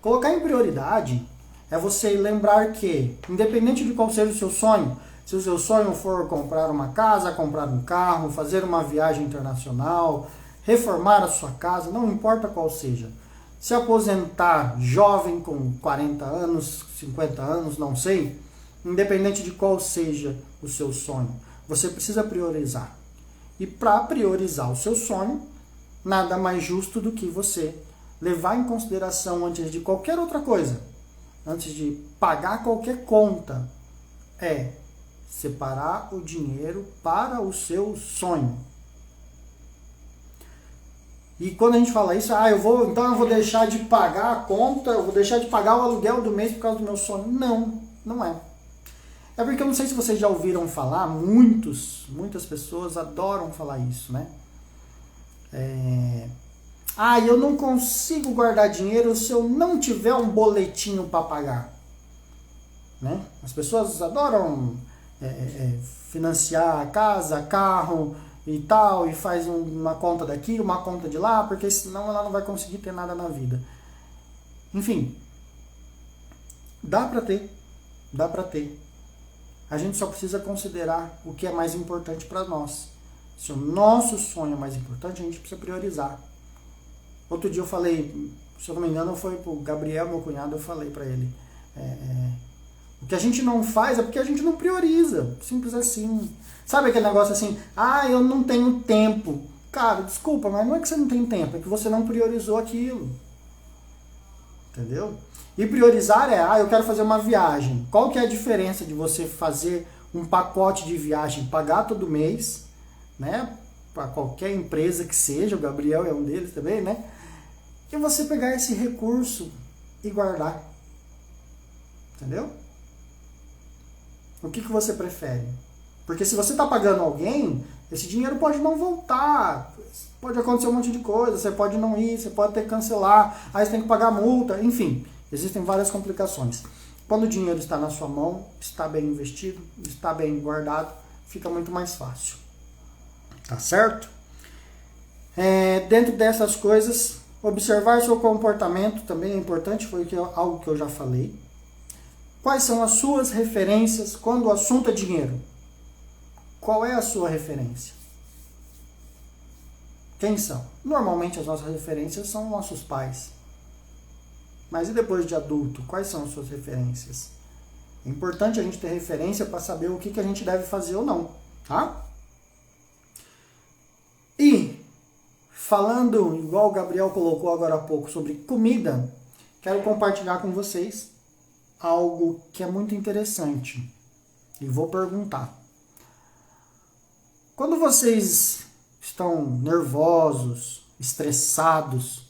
Colocar em prioridade é você lembrar que, independente de qual seja o seu sonho, se o seu sonho for comprar uma casa, comprar um carro, fazer uma viagem internacional, reformar a sua casa, não importa qual seja, se aposentar jovem com 40 anos, 50 anos, não sei, independente de qual seja o seu sonho, você precisa priorizar. E para priorizar o seu sonho, nada mais justo do que você levar em consideração, antes de qualquer outra coisa, antes de pagar qualquer conta, é separar o dinheiro para o seu sonho. E quando a gente fala isso, eu vou deixar de pagar a conta, eu vou deixar de pagar o aluguel do mês por causa do meu sonho. Não, não é. É porque eu não sei se vocês já ouviram falar, muitas pessoas adoram falar isso, né? Eu não consigo guardar dinheiro se eu não tiver um boletinho para pagar. Né? As pessoas adoram financiar casa, carro e tal, e faz uma conta daqui, uma conta de lá, porque senão ela não vai conseguir ter nada na vida. Enfim, dá para ter. A gente só precisa considerar o que é mais importante para nós. Se o nosso sonho é mais importante, a gente precisa priorizar. Outro dia eu falei, se eu não me engano, foi pro Gabriel, meu cunhado, eu falei para ele. O que a gente não faz é porque a gente não prioriza. Simples assim. Sabe aquele negócio assim, eu não tenho tempo. Cara, desculpa, mas não é que você não tem tempo, é que você não priorizou aquilo. Entendeu? E priorizar eu quero fazer uma viagem. Qual que é a diferença de você fazer um pacote de viagem, pagar todo mês, né? Para qualquer empresa que seja, o Gabriel é um deles também, né? E você pegar esse recurso e guardar. Entendeu? O que você prefere? Porque se você está pagando alguém, esse dinheiro pode não voltar. Pode acontecer um monte de coisa, você pode não ir, você pode ter que cancelar, aí você tem que pagar multa, enfim. Existem várias complicações. Quando o dinheiro está na sua mão, está bem investido, está bem guardado, fica muito mais fácil. Tá certo? Dentro dessas coisas, observar seu comportamento também é importante, foi algo que eu já falei. Quais são as suas referências quando o assunto é dinheiro? Qual é a sua referência? Quem são? Normalmente as nossas referências são nossos pais. Mas e depois de adulto, quais são as suas referências? É importante a gente ter referência para saber o que a gente deve fazer ou não, tá? E falando, igual o Gabriel colocou agora há pouco, sobre comida, quero compartilhar com vocês algo que é muito interessante. E vou perguntar. Quando vocês estão nervosos, estressados,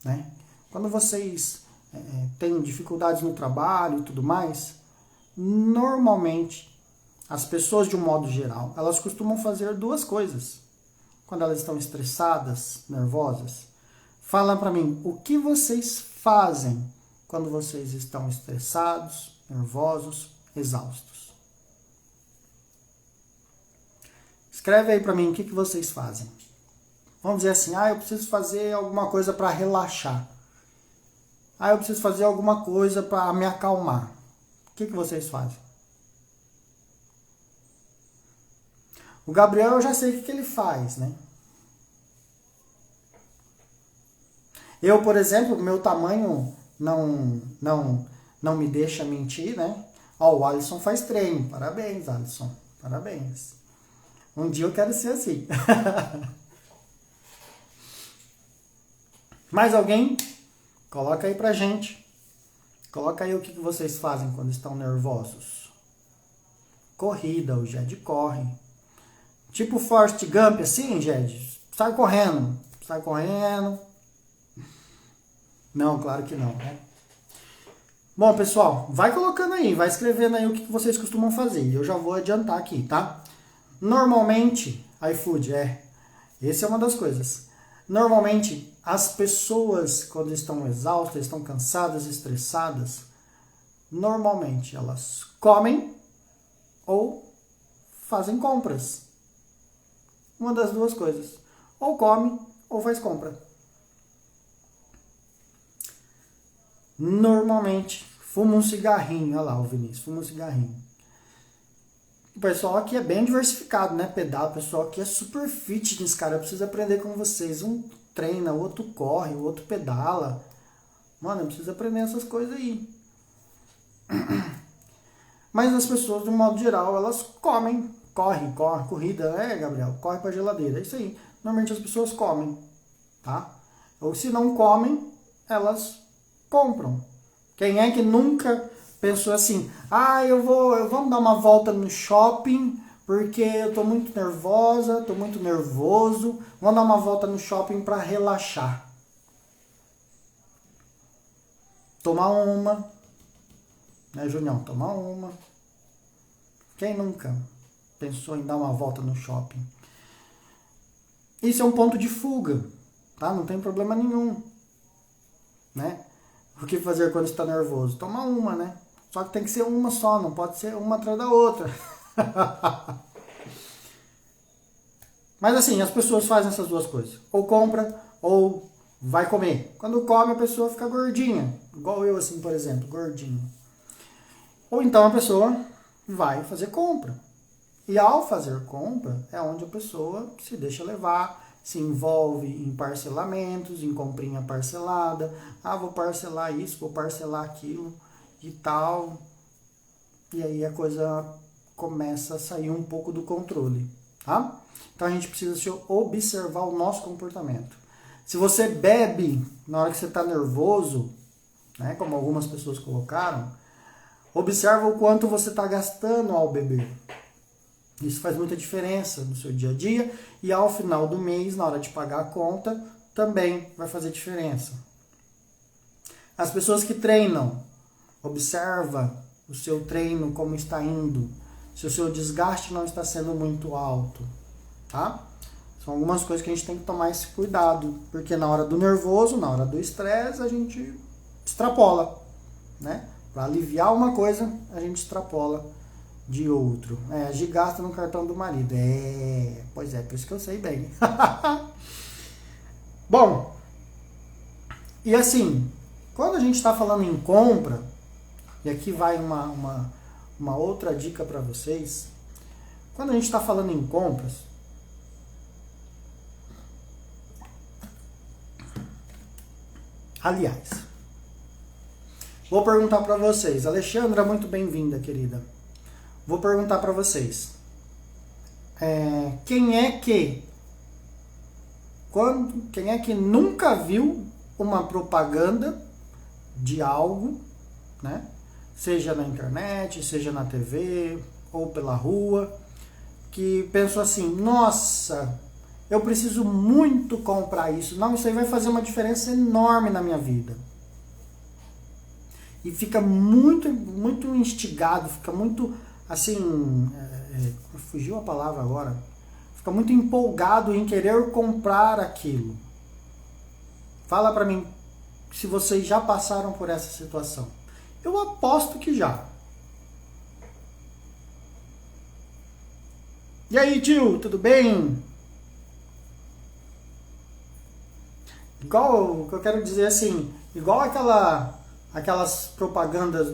né? Quando vocês têm dificuldades no trabalho e tudo mais, normalmente as pessoas, de um modo geral, elas costumam fazer duas coisas. Quando elas estão estressadas, nervosas, fala para mim, o que vocês fazem quando vocês estão estressados, nervosos, exaustos? Escreve aí para mim o que vocês fazem. Vamos dizer assim, eu preciso fazer alguma coisa para relaxar. Eu preciso fazer alguma coisa para me acalmar. O que vocês fazem? O Gabriel, eu já sei o que ele faz, né? Eu, por exemplo, meu tamanho não me deixa mentir, né? O Alisson faz treino. Parabéns, Alisson. Parabéns. Um dia eu quero ser assim. Mais alguém? Coloca aí pra gente. Coloca aí o que vocês fazem quando estão nervosos. Corrida, o Jed corre. Tipo Forrest Gump, assim, Jed? Sai correndo. Sai correndo. Não, claro que não, né? Bom, pessoal, vai colocando aí, vai escrevendo aí o que vocês costumam fazer. Eu já vou adiantar aqui, tá? Normalmente, iFood, essa é uma das coisas. Normalmente, as pessoas, quando estão exaustas, estão cansadas, estressadas, normalmente elas comem ou fazem compras. Uma das duas coisas. Ou come ou faz compra. Normalmente, fuma um cigarrinho. Olha lá o Vinícius, fuma um cigarrinho. O pessoal aqui é bem diversificado, né? O pessoal aqui é super fitness, cara. Eu preciso aprender com vocês. Um treina, o outro corre, o outro pedala. Mano, eu preciso aprender essas coisas aí. Mas as pessoas, de um modo geral, elas comem. Corrida, Gabriel? Corre pra geladeira. É isso aí. Normalmente as pessoas comem, tá? Ou se não comem, elas compram. Quem é que nunca pensou assim, vamos dar uma volta no shopping, porque eu tô muito nervosa, tô muito nervoso, vamos dar uma volta no shopping para relaxar. Tomar uma, né, Junião? Tomar uma. Quem nunca pensou em dar uma volta no shopping? Isso é um ponto de fuga, tá? Não tem problema nenhum, né? O que fazer quando está nervoso? Tomar uma, né? Só que tem que ser uma só, não pode ser uma atrás da outra. Mas assim, as pessoas fazem essas duas coisas. Ou compra, ou vai comer. Quando come, a pessoa fica gordinha. Igual eu, assim, por exemplo, gordinho. Ou então a pessoa vai fazer compra. E ao fazer compra, é onde a pessoa se deixa levar, se envolve em parcelamentos, em comprinha parcelada. Vou parcelar isso, vou parcelar aquilo e tal. E aí a coisa começa a sair um pouco do controle, tá? Então a gente precisa observar o nosso comportamento. Se você bebe na hora que você está nervoso, né, como algumas pessoas colocaram, observa o quanto você está gastando ao beber. Isso faz muita diferença no seu dia a dia e ao final do mês, na hora de pagar a conta, também vai fazer diferença. As pessoas que treinam, observa o seu treino, como está indo, se o seu desgaste não está sendo muito alto, tá? São algumas coisas que a gente tem que tomar esse cuidado, porque na hora do nervoso, na hora do estresse, a gente extrapola, né? Para aliviar uma coisa, a gente extrapola de outro. A Gi gasta no cartão do marido. Pois é, por isso que eu sei bem. Bom, e assim, quando a gente está falando em compra, e aqui vai uma outra dica para vocês, quando a gente está falando em compras, aliás, vou perguntar para vocês, Alexandra, muito bem-vinda, querida. Vou perguntar para vocês, quem é que Quem é que nunca viu uma propaganda de algo, né? Seja na internet, seja na TV ou pela rua, que pensou assim, nossa, eu preciso muito comprar isso. Não, isso aí vai fazer uma diferença enorme na minha vida. E fica muito, muito instigado, fica muito, assim, fugiu a palavra agora, fica muito empolgado em querer comprar aquilo. Fala pra mim se vocês já passaram por essa situação. Eu aposto que já. E aí, tio, tudo bem? Igual, o que eu quero dizer assim, igual aquelas propagandas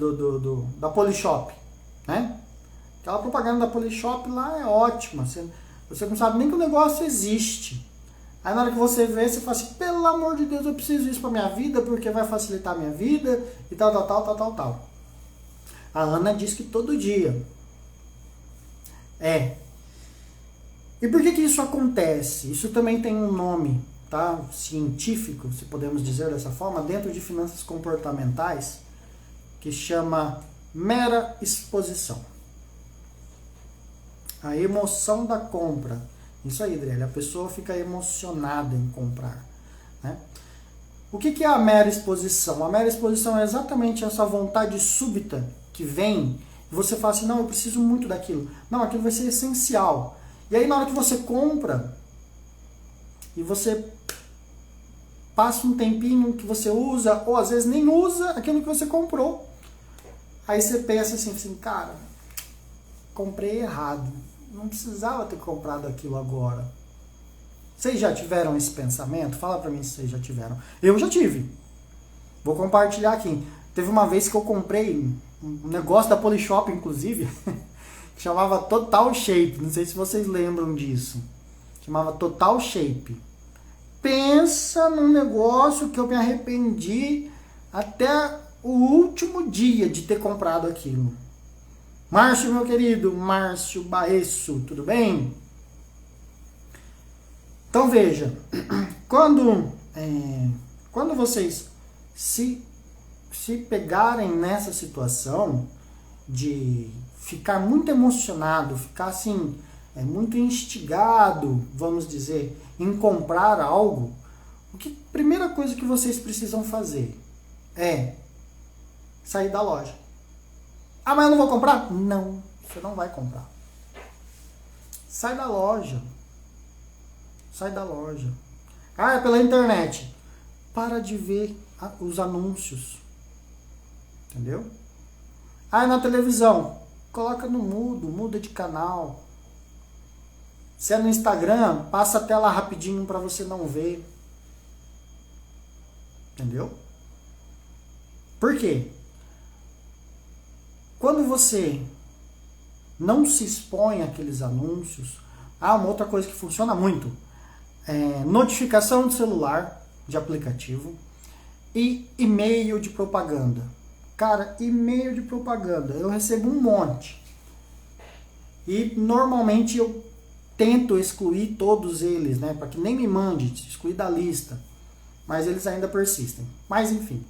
da Polishop, né? Aquela propaganda da Polishop lá é ótima, você não sabe nem que o negócio existe. Aí na hora que você vê, você fala assim, pelo amor de Deus, eu preciso disso pra minha vida, porque vai facilitar a minha vida, e tal. A Ana diz que todo dia. E por que isso acontece? Isso também tem um nome, tá? Científico, se podemos dizer dessa forma, dentro de finanças comportamentais, que chama mera exposição. A emoção da compra. Isso aí, Adriele, a pessoa fica emocionada em comprar, né? O que é a mera exposição? A mera exposição é exatamente essa vontade súbita que vem e você fala assim, não, eu preciso muito daquilo. Não, aquilo vai ser essencial. E aí na hora que você compra e você passa um tempinho que você usa, ou às vezes nem usa aquilo que você comprou. Aí você pensa assim, cara, comprei errado. Não precisava ter comprado aquilo agora. Vocês já tiveram esse pensamento? Fala pra mim se vocês já tiveram. Eu já tive. Vou compartilhar aqui. Teve uma vez que eu comprei um negócio da Polishop, inclusive, que chamava Total Shape. Não sei se vocês lembram disso. Chamava Total Shape. Pensa num negócio que eu me arrependi até o último dia de ter comprado aquilo. Márcio, meu querido, Márcio Baesso, tudo bem? Então veja, quando vocês se pegarem nessa situação de ficar muito emocionado, ficar assim, muito instigado, vamos dizer, em comprar algo, a primeira coisa que vocês precisam fazer é sair da loja. Ah, mas eu não vou comprar? Não, você não vai comprar. Sai da loja. Sai da loja. Ah, é pela internet. Para de ver os anúncios. Entendeu? Ah, é na televisão. Coloca no mudo, muda de canal. Se é no Instagram, passa a tela rapidinho para você não ver. Entendeu? Por quê? Quando você não se expõe àqueles anúncios, uma outra coisa que funciona muito, notificação de celular, de aplicativo, e e-mail de propaganda. Cara, e-mail de propaganda, eu recebo um monte. E normalmente eu tento excluir todos eles, né, para que nem me mande, excluir da lista. Mas eles ainda persistem. Mas enfim.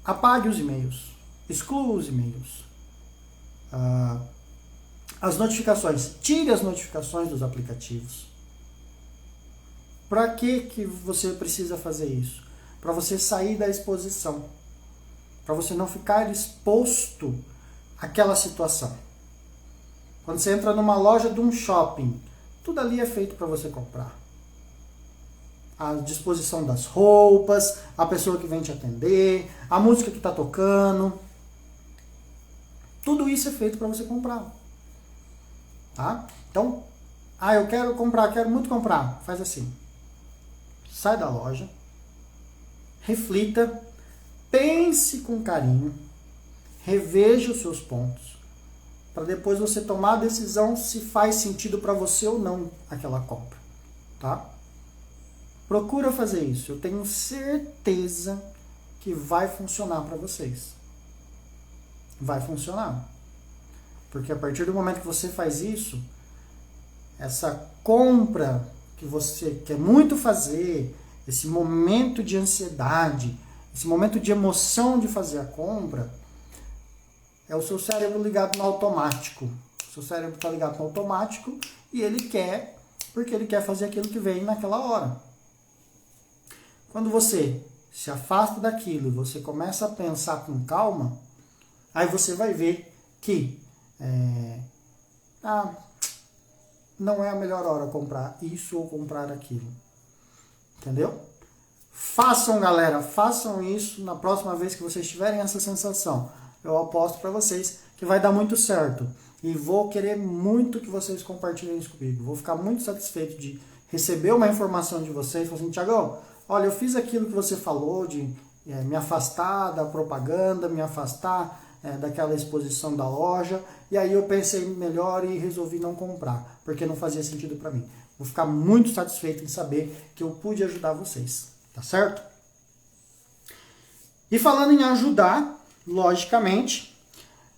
Apague os e-mails. Exclua os e-mails. As notificações. Tire as notificações dos aplicativos. Para que você precisa fazer isso? Para você sair da exposição. Para você não ficar exposto àquela situação. Quando você entra numa loja de um shopping, tudo ali é feito para você comprar. A disposição das roupas, a pessoa que vem te atender, a música que está tocando. Tudo isso é feito para você comprar. Tá? Então, eu quero comprar, quero muito comprar. Faz assim. Sai da loja, reflita, pense com carinho, reveja os seus pontos, para depois você tomar a decisão se faz sentido para você ou não aquela compra. Tá? Procura fazer isso. Eu tenho certeza que vai funcionar para vocês. Vai funcionar. Porque a partir do momento que você faz isso, essa compra que você quer muito fazer, esse momento de ansiedade, esse momento de emoção de fazer a compra, é o seu cérebro ligado no automático. O seu cérebro está ligado no automático e ele quer, porque ele quer fazer aquilo que vem naquela hora. Quando você se afasta daquilo e você começa a pensar com calma, aí você vai ver que não é a melhor hora comprar isso ou comprar aquilo. Entendeu? Façam, galera, façam isso na próxima vez que vocês tiverem essa sensação. Eu aposto para vocês que vai dar muito certo. E vou querer muito que vocês compartilhem isso comigo. Vou ficar muito satisfeito de receber uma informação de vocês. Falar assim, Tiagão, olha, eu fiz aquilo que você falou de me afastar da propaganda, me afastar daquela exposição da loja. E aí eu pensei melhor e resolvi não comprar, porque não fazia sentido para mim. Vou ficar muito satisfeito em saber que eu pude ajudar vocês. Tá certo? E falando em ajudar, logicamente,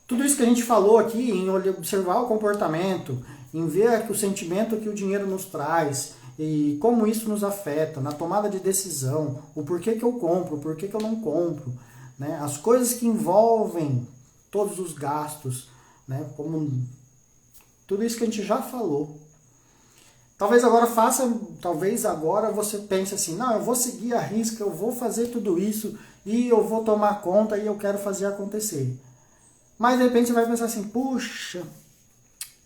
tudo isso que a gente falou aqui, em observar o comportamento, em ver o sentimento que o dinheiro nos traz e como isso nos afeta na tomada de decisão, o porquê que eu compro, o porquê que eu não compro, né? As coisas que envolvem todos os gastos, né? Como tudo isso que a gente já falou. Talvez agora você pense assim, não, eu vou seguir a risca, eu vou fazer tudo isso e eu vou tomar conta e eu quero fazer acontecer. Mas de repente você vai pensar assim, puxa,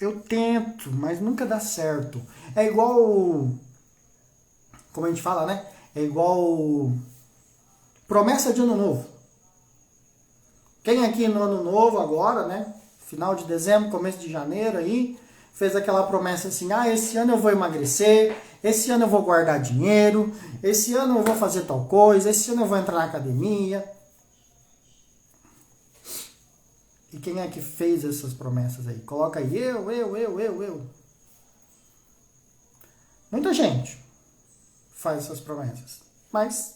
eu tento, mas nunca dá certo. É igual, como a gente fala, né? É igual promessa de ano novo. Quem aqui no ano novo agora, né? Final de dezembro, começo de janeiro aí, fez aquela promessa assim, esse ano eu vou emagrecer, esse ano eu vou guardar dinheiro, esse ano eu vou fazer tal coisa, esse ano eu vou entrar na academia. E quem é que fez essas promessas aí? Coloca aí, eu. Muita gente faz essas promessas. Mas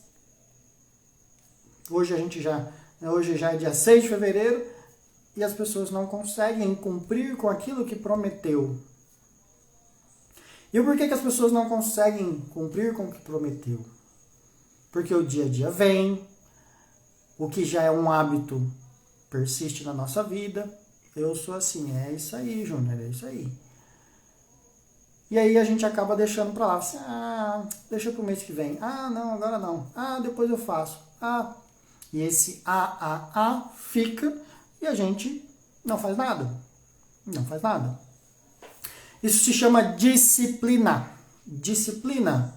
hoje já é dia 6 de fevereiro e as pessoas não conseguem cumprir com aquilo que prometeu. E por que as pessoas não conseguem cumprir com o que prometeu? Porque o dia a dia vem, o que já é um hábito persiste na nossa vida. Eu sou assim, é isso aí, Júnior, é isso aí. E aí a gente acaba deixando pra lá, assim, deixa pro mês que vem. Não, agora não. Depois eu faço. E esse fica e a gente não faz nada. Não faz nada. Isso se chama disciplina. Disciplina.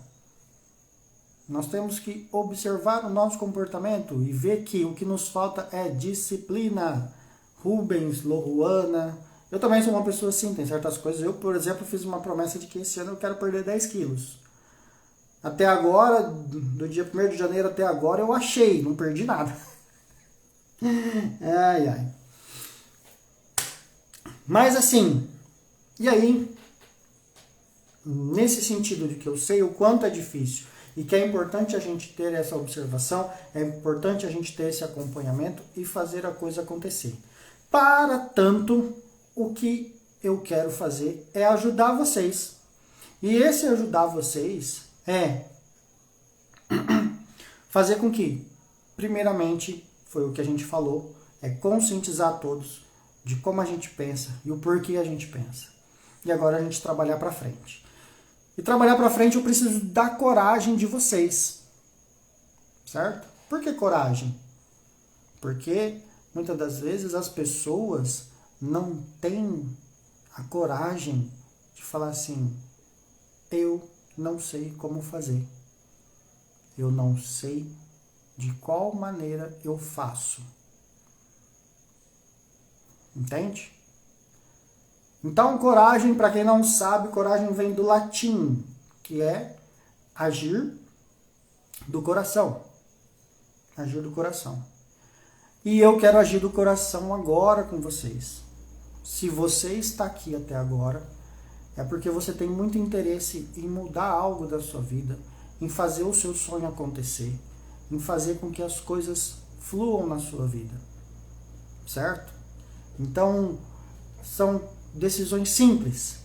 Nós temos que observar o nosso comportamento e ver que o que nos falta é disciplina. Rubens, Lohuana. Eu também sou uma pessoa assim, tem certas coisas. Eu, por exemplo, fiz uma promessa de que esse ano eu quero perder 10 quilos. Até agora, do dia 1º de janeiro até agora, eu achei, não perdi nada. Ai. Mas assim, e aí, nesse sentido de que eu sei o quanto é difícil e que é importante a gente ter essa observação, é importante a gente ter esse acompanhamento e fazer a coisa acontecer. Para tanto, o que eu quero fazer é ajudar vocês. E esse ajudar vocês é fazer com que, primeiramente, foi o que a gente falou, é conscientizar todos de como a gente pensa e o porquê a gente pensa. E agora a gente trabalhar para frente. E trabalhar para frente eu preciso da coragem de vocês. Certo? Por que coragem? Porque muitas das vezes as pessoas não têm a coragem de falar assim, eu não sei como fazer. Eu não sei de qual maneira eu faço. Entende? Então, coragem, para quem não sabe, coragem vem do latim, que é agir do coração. Agir do coração. E eu quero agir do coração agora com vocês. Se você está aqui até agora, é porque você tem muito interesse em mudar algo da sua vida, em fazer o seu sonho acontecer, em fazer com que as coisas fluam na sua vida. Certo? Então, são decisões simples,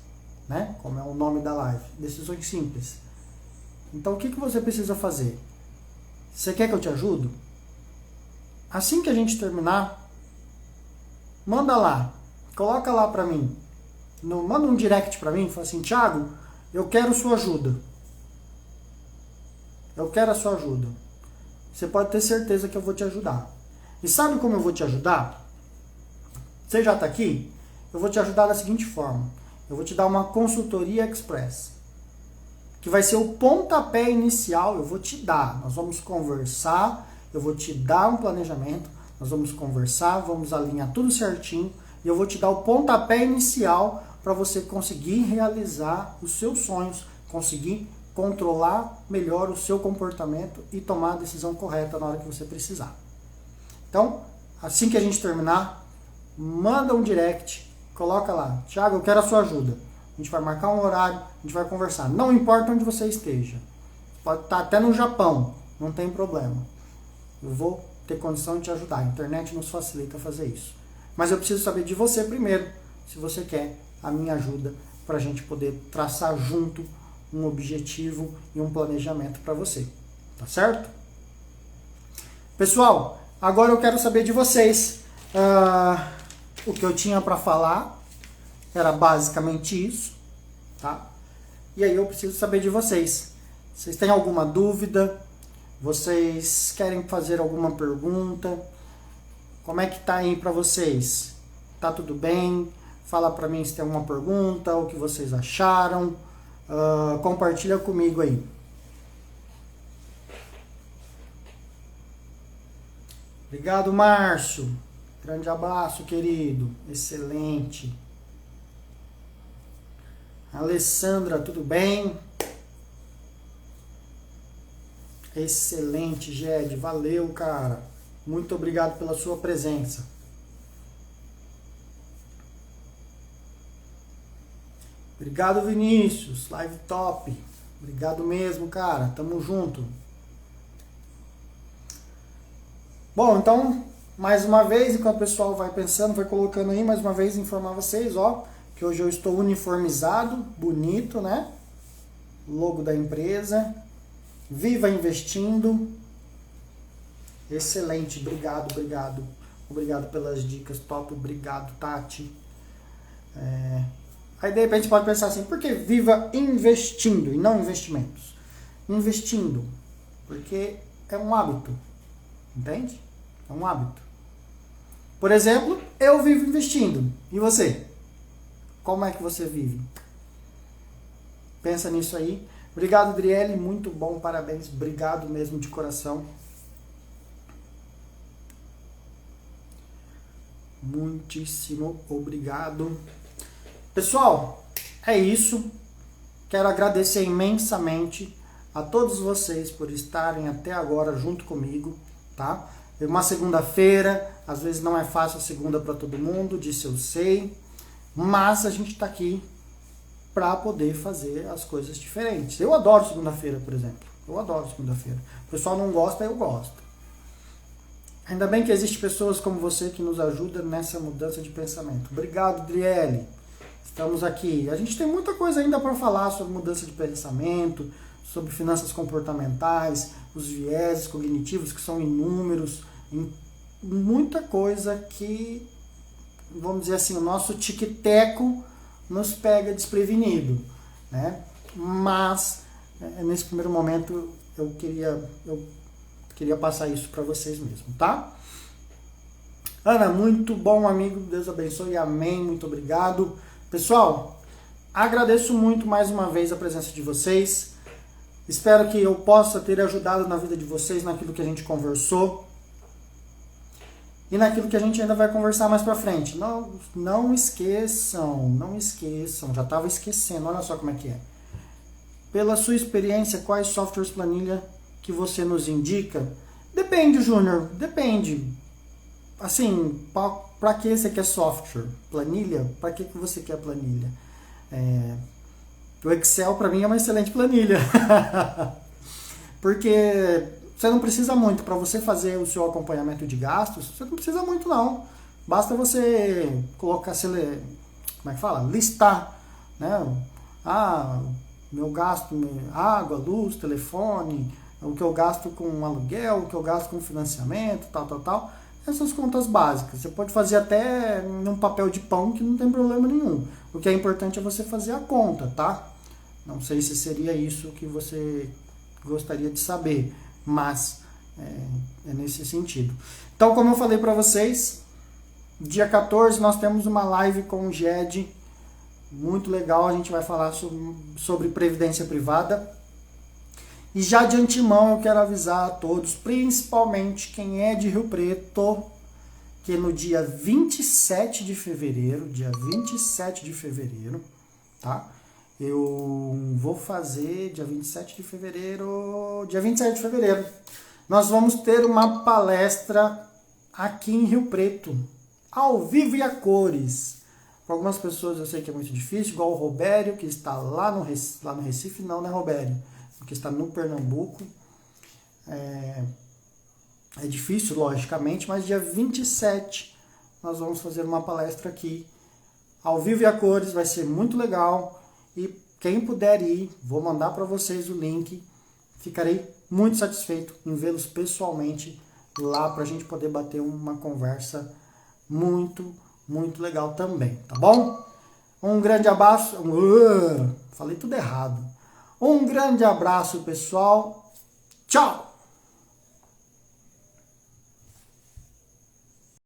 né? Como é o nome da live. Decisões simples. Então o que você precisa fazer? Você quer que eu te ajude? Assim que a gente terminar, manda lá, coloca lá pra mim, manda um direct pra mim, fala assim, Thiago, eu quero sua ajuda. Eu quero a sua ajuda. Você pode ter certeza que eu vou te ajudar. E sabe como eu vou te ajudar? Você já está aqui? Eu vou te ajudar da seguinte forma. Eu vou te dar uma consultoria express. Que vai ser o pontapé inicial. Eu vou te dar. Nós vamos conversar. Eu vou te dar um planejamento. Nós vamos conversar. Vamos alinhar tudo certinho. E eu vou te dar o pontapé inicial para você conseguir realizar os seus sonhos. Conseguir controlar melhor o seu comportamento e tomar a decisão correta na hora que você precisar. Então, assim que a gente terminar, manda um direct, coloca lá, Thiago, eu quero a sua ajuda. A gente vai marcar um horário, a gente vai conversar. Não importa onde você esteja. Pode estar até no Japão, não tem problema. Eu vou ter condição de te ajudar. A internet nos facilita fazer isso. Mas eu preciso saber de você primeiro, se você quer a minha ajuda para a gente poder traçar junto um objetivo e um planejamento para você. Tá certo? Pessoal, agora eu quero saber de vocês. O que eu tinha para falar era basicamente isso, tá? E aí eu preciso saber de vocês. Vocês têm alguma dúvida? Vocês querem fazer alguma pergunta? Como é que tá aí para vocês? Tá tudo bem? Fala para mim se tem alguma pergunta, o que vocês acharam. Compartilha comigo aí. Obrigado, Márcio. Grande abraço, querido. Excelente. Alessandra, tudo bem? Excelente, Ged. Valeu, cara. Muito obrigado pela sua presença. Obrigado, Vinícius. Live top. Obrigado mesmo, cara. Tamo junto. Bom, então, mais uma vez, enquanto o pessoal vai pensando, vai colocando aí, mais uma vez, informar vocês, ó, que hoje eu estou uniformizado, bonito, né? Logo da empresa. Viva Investindo. Excelente, obrigado, obrigado. Obrigado pelas dicas, top, obrigado, Tati. Aí de repente pode pensar assim, por que Viva Investindo e não investimentos? Investindo, porque é um hábito, entende? É um hábito. Por exemplo, eu vivo investindo. E você? Como é que você vive? Pensa nisso aí. Obrigado, Adriele, muito bom, parabéns. Obrigado mesmo de coração. Muitíssimo obrigado. Pessoal, é isso. Quero agradecer imensamente a todos vocês por estarem até agora junto comigo, tá? É uma segunda-feira, às vezes não é fácil a segunda para todo mundo, disso eu sei, mas a gente está aqui para poder fazer as coisas diferentes. Eu adoro segunda-feira, por exemplo. Eu adoro segunda-feira. O pessoal não gosta, eu gosto. Ainda bem que existem pessoas como você que nos ajudam nessa mudança de pensamento. Obrigado, Driele. Estamos aqui. A gente tem muita coisa ainda para falar sobre mudança de pensamento, sobre finanças comportamentais, os vieses cognitivos que são inúmeros, muita coisa que, vamos dizer assim, o nosso tic-teco nos pega desprevenido, né? Mas, nesse primeiro momento, eu queria passar isso para vocês mesmo, tá? Ana, muito bom, amigo. Deus abençoe. Amém. Muito obrigado. Pessoal, agradeço muito mais uma vez a presença de vocês. Espero que eu possa ter ajudado na vida de vocês, naquilo que a gente conversou e naquilo que a gente ainda vai conversar mais pra frente. Não esqueçam, já estava esquecendo, olha só como é que é. Pela sua experiência, quais softwares planilha que você nos indica? Depende, Júnior, depende. Assim, para que você quer software? Planilha? Para que você quer planilha? O Excel para mim é uma excelente planilha. Porque você não precisa muito. Para você fazer o seu acompanhamento de gastos, você não precisa muito não. Basta você colocar, como é que fala? Listar, né? meu gasto, água, luz, telefone, o que eu gasto com aluguel, o que eu gasto com financiamento, tal. Essas contas básicas. Você pode fazer até num papel de pão que não tem problema nenhum. O que é importante é você fazer a conta, tá? Não sei se seria isso que você gostaria de saber, mas é nesse sentido. Então, como eu falei para vocês, dia 14 nós temos uma live com o GED, muito legal, a gente vai falar sobre previdência privada. E já de antemão eu quero avisar a todos, principalmente quem é de Rio Preto, que no dia 27 de fevereiro, tá? Eu vou fazer dia 27 de fevereiro, nós vamos ter uma palestra aqui em Rio Preto, ao vivo e a cores. Para algumas pessoas eu sei que é muito difícil, igual o Robério, que está lá no Recife, não, né, Robério? Que está no Pernambuco. É difícil, logicamente, mas dia 27 nós vamos fazer uma palestra aqui, ao vivo e a cores, vai ser muito legal. E quem puder ir, vou mandar para vocês o link. Ficarei muito satisfeito em vê-los pessoalmente lá para a gente poder bater uma conversa muito, muito legal também, tá bom? Um grande abraço. Falei tudo errado. Um grande abraço, pessoal. Tchau!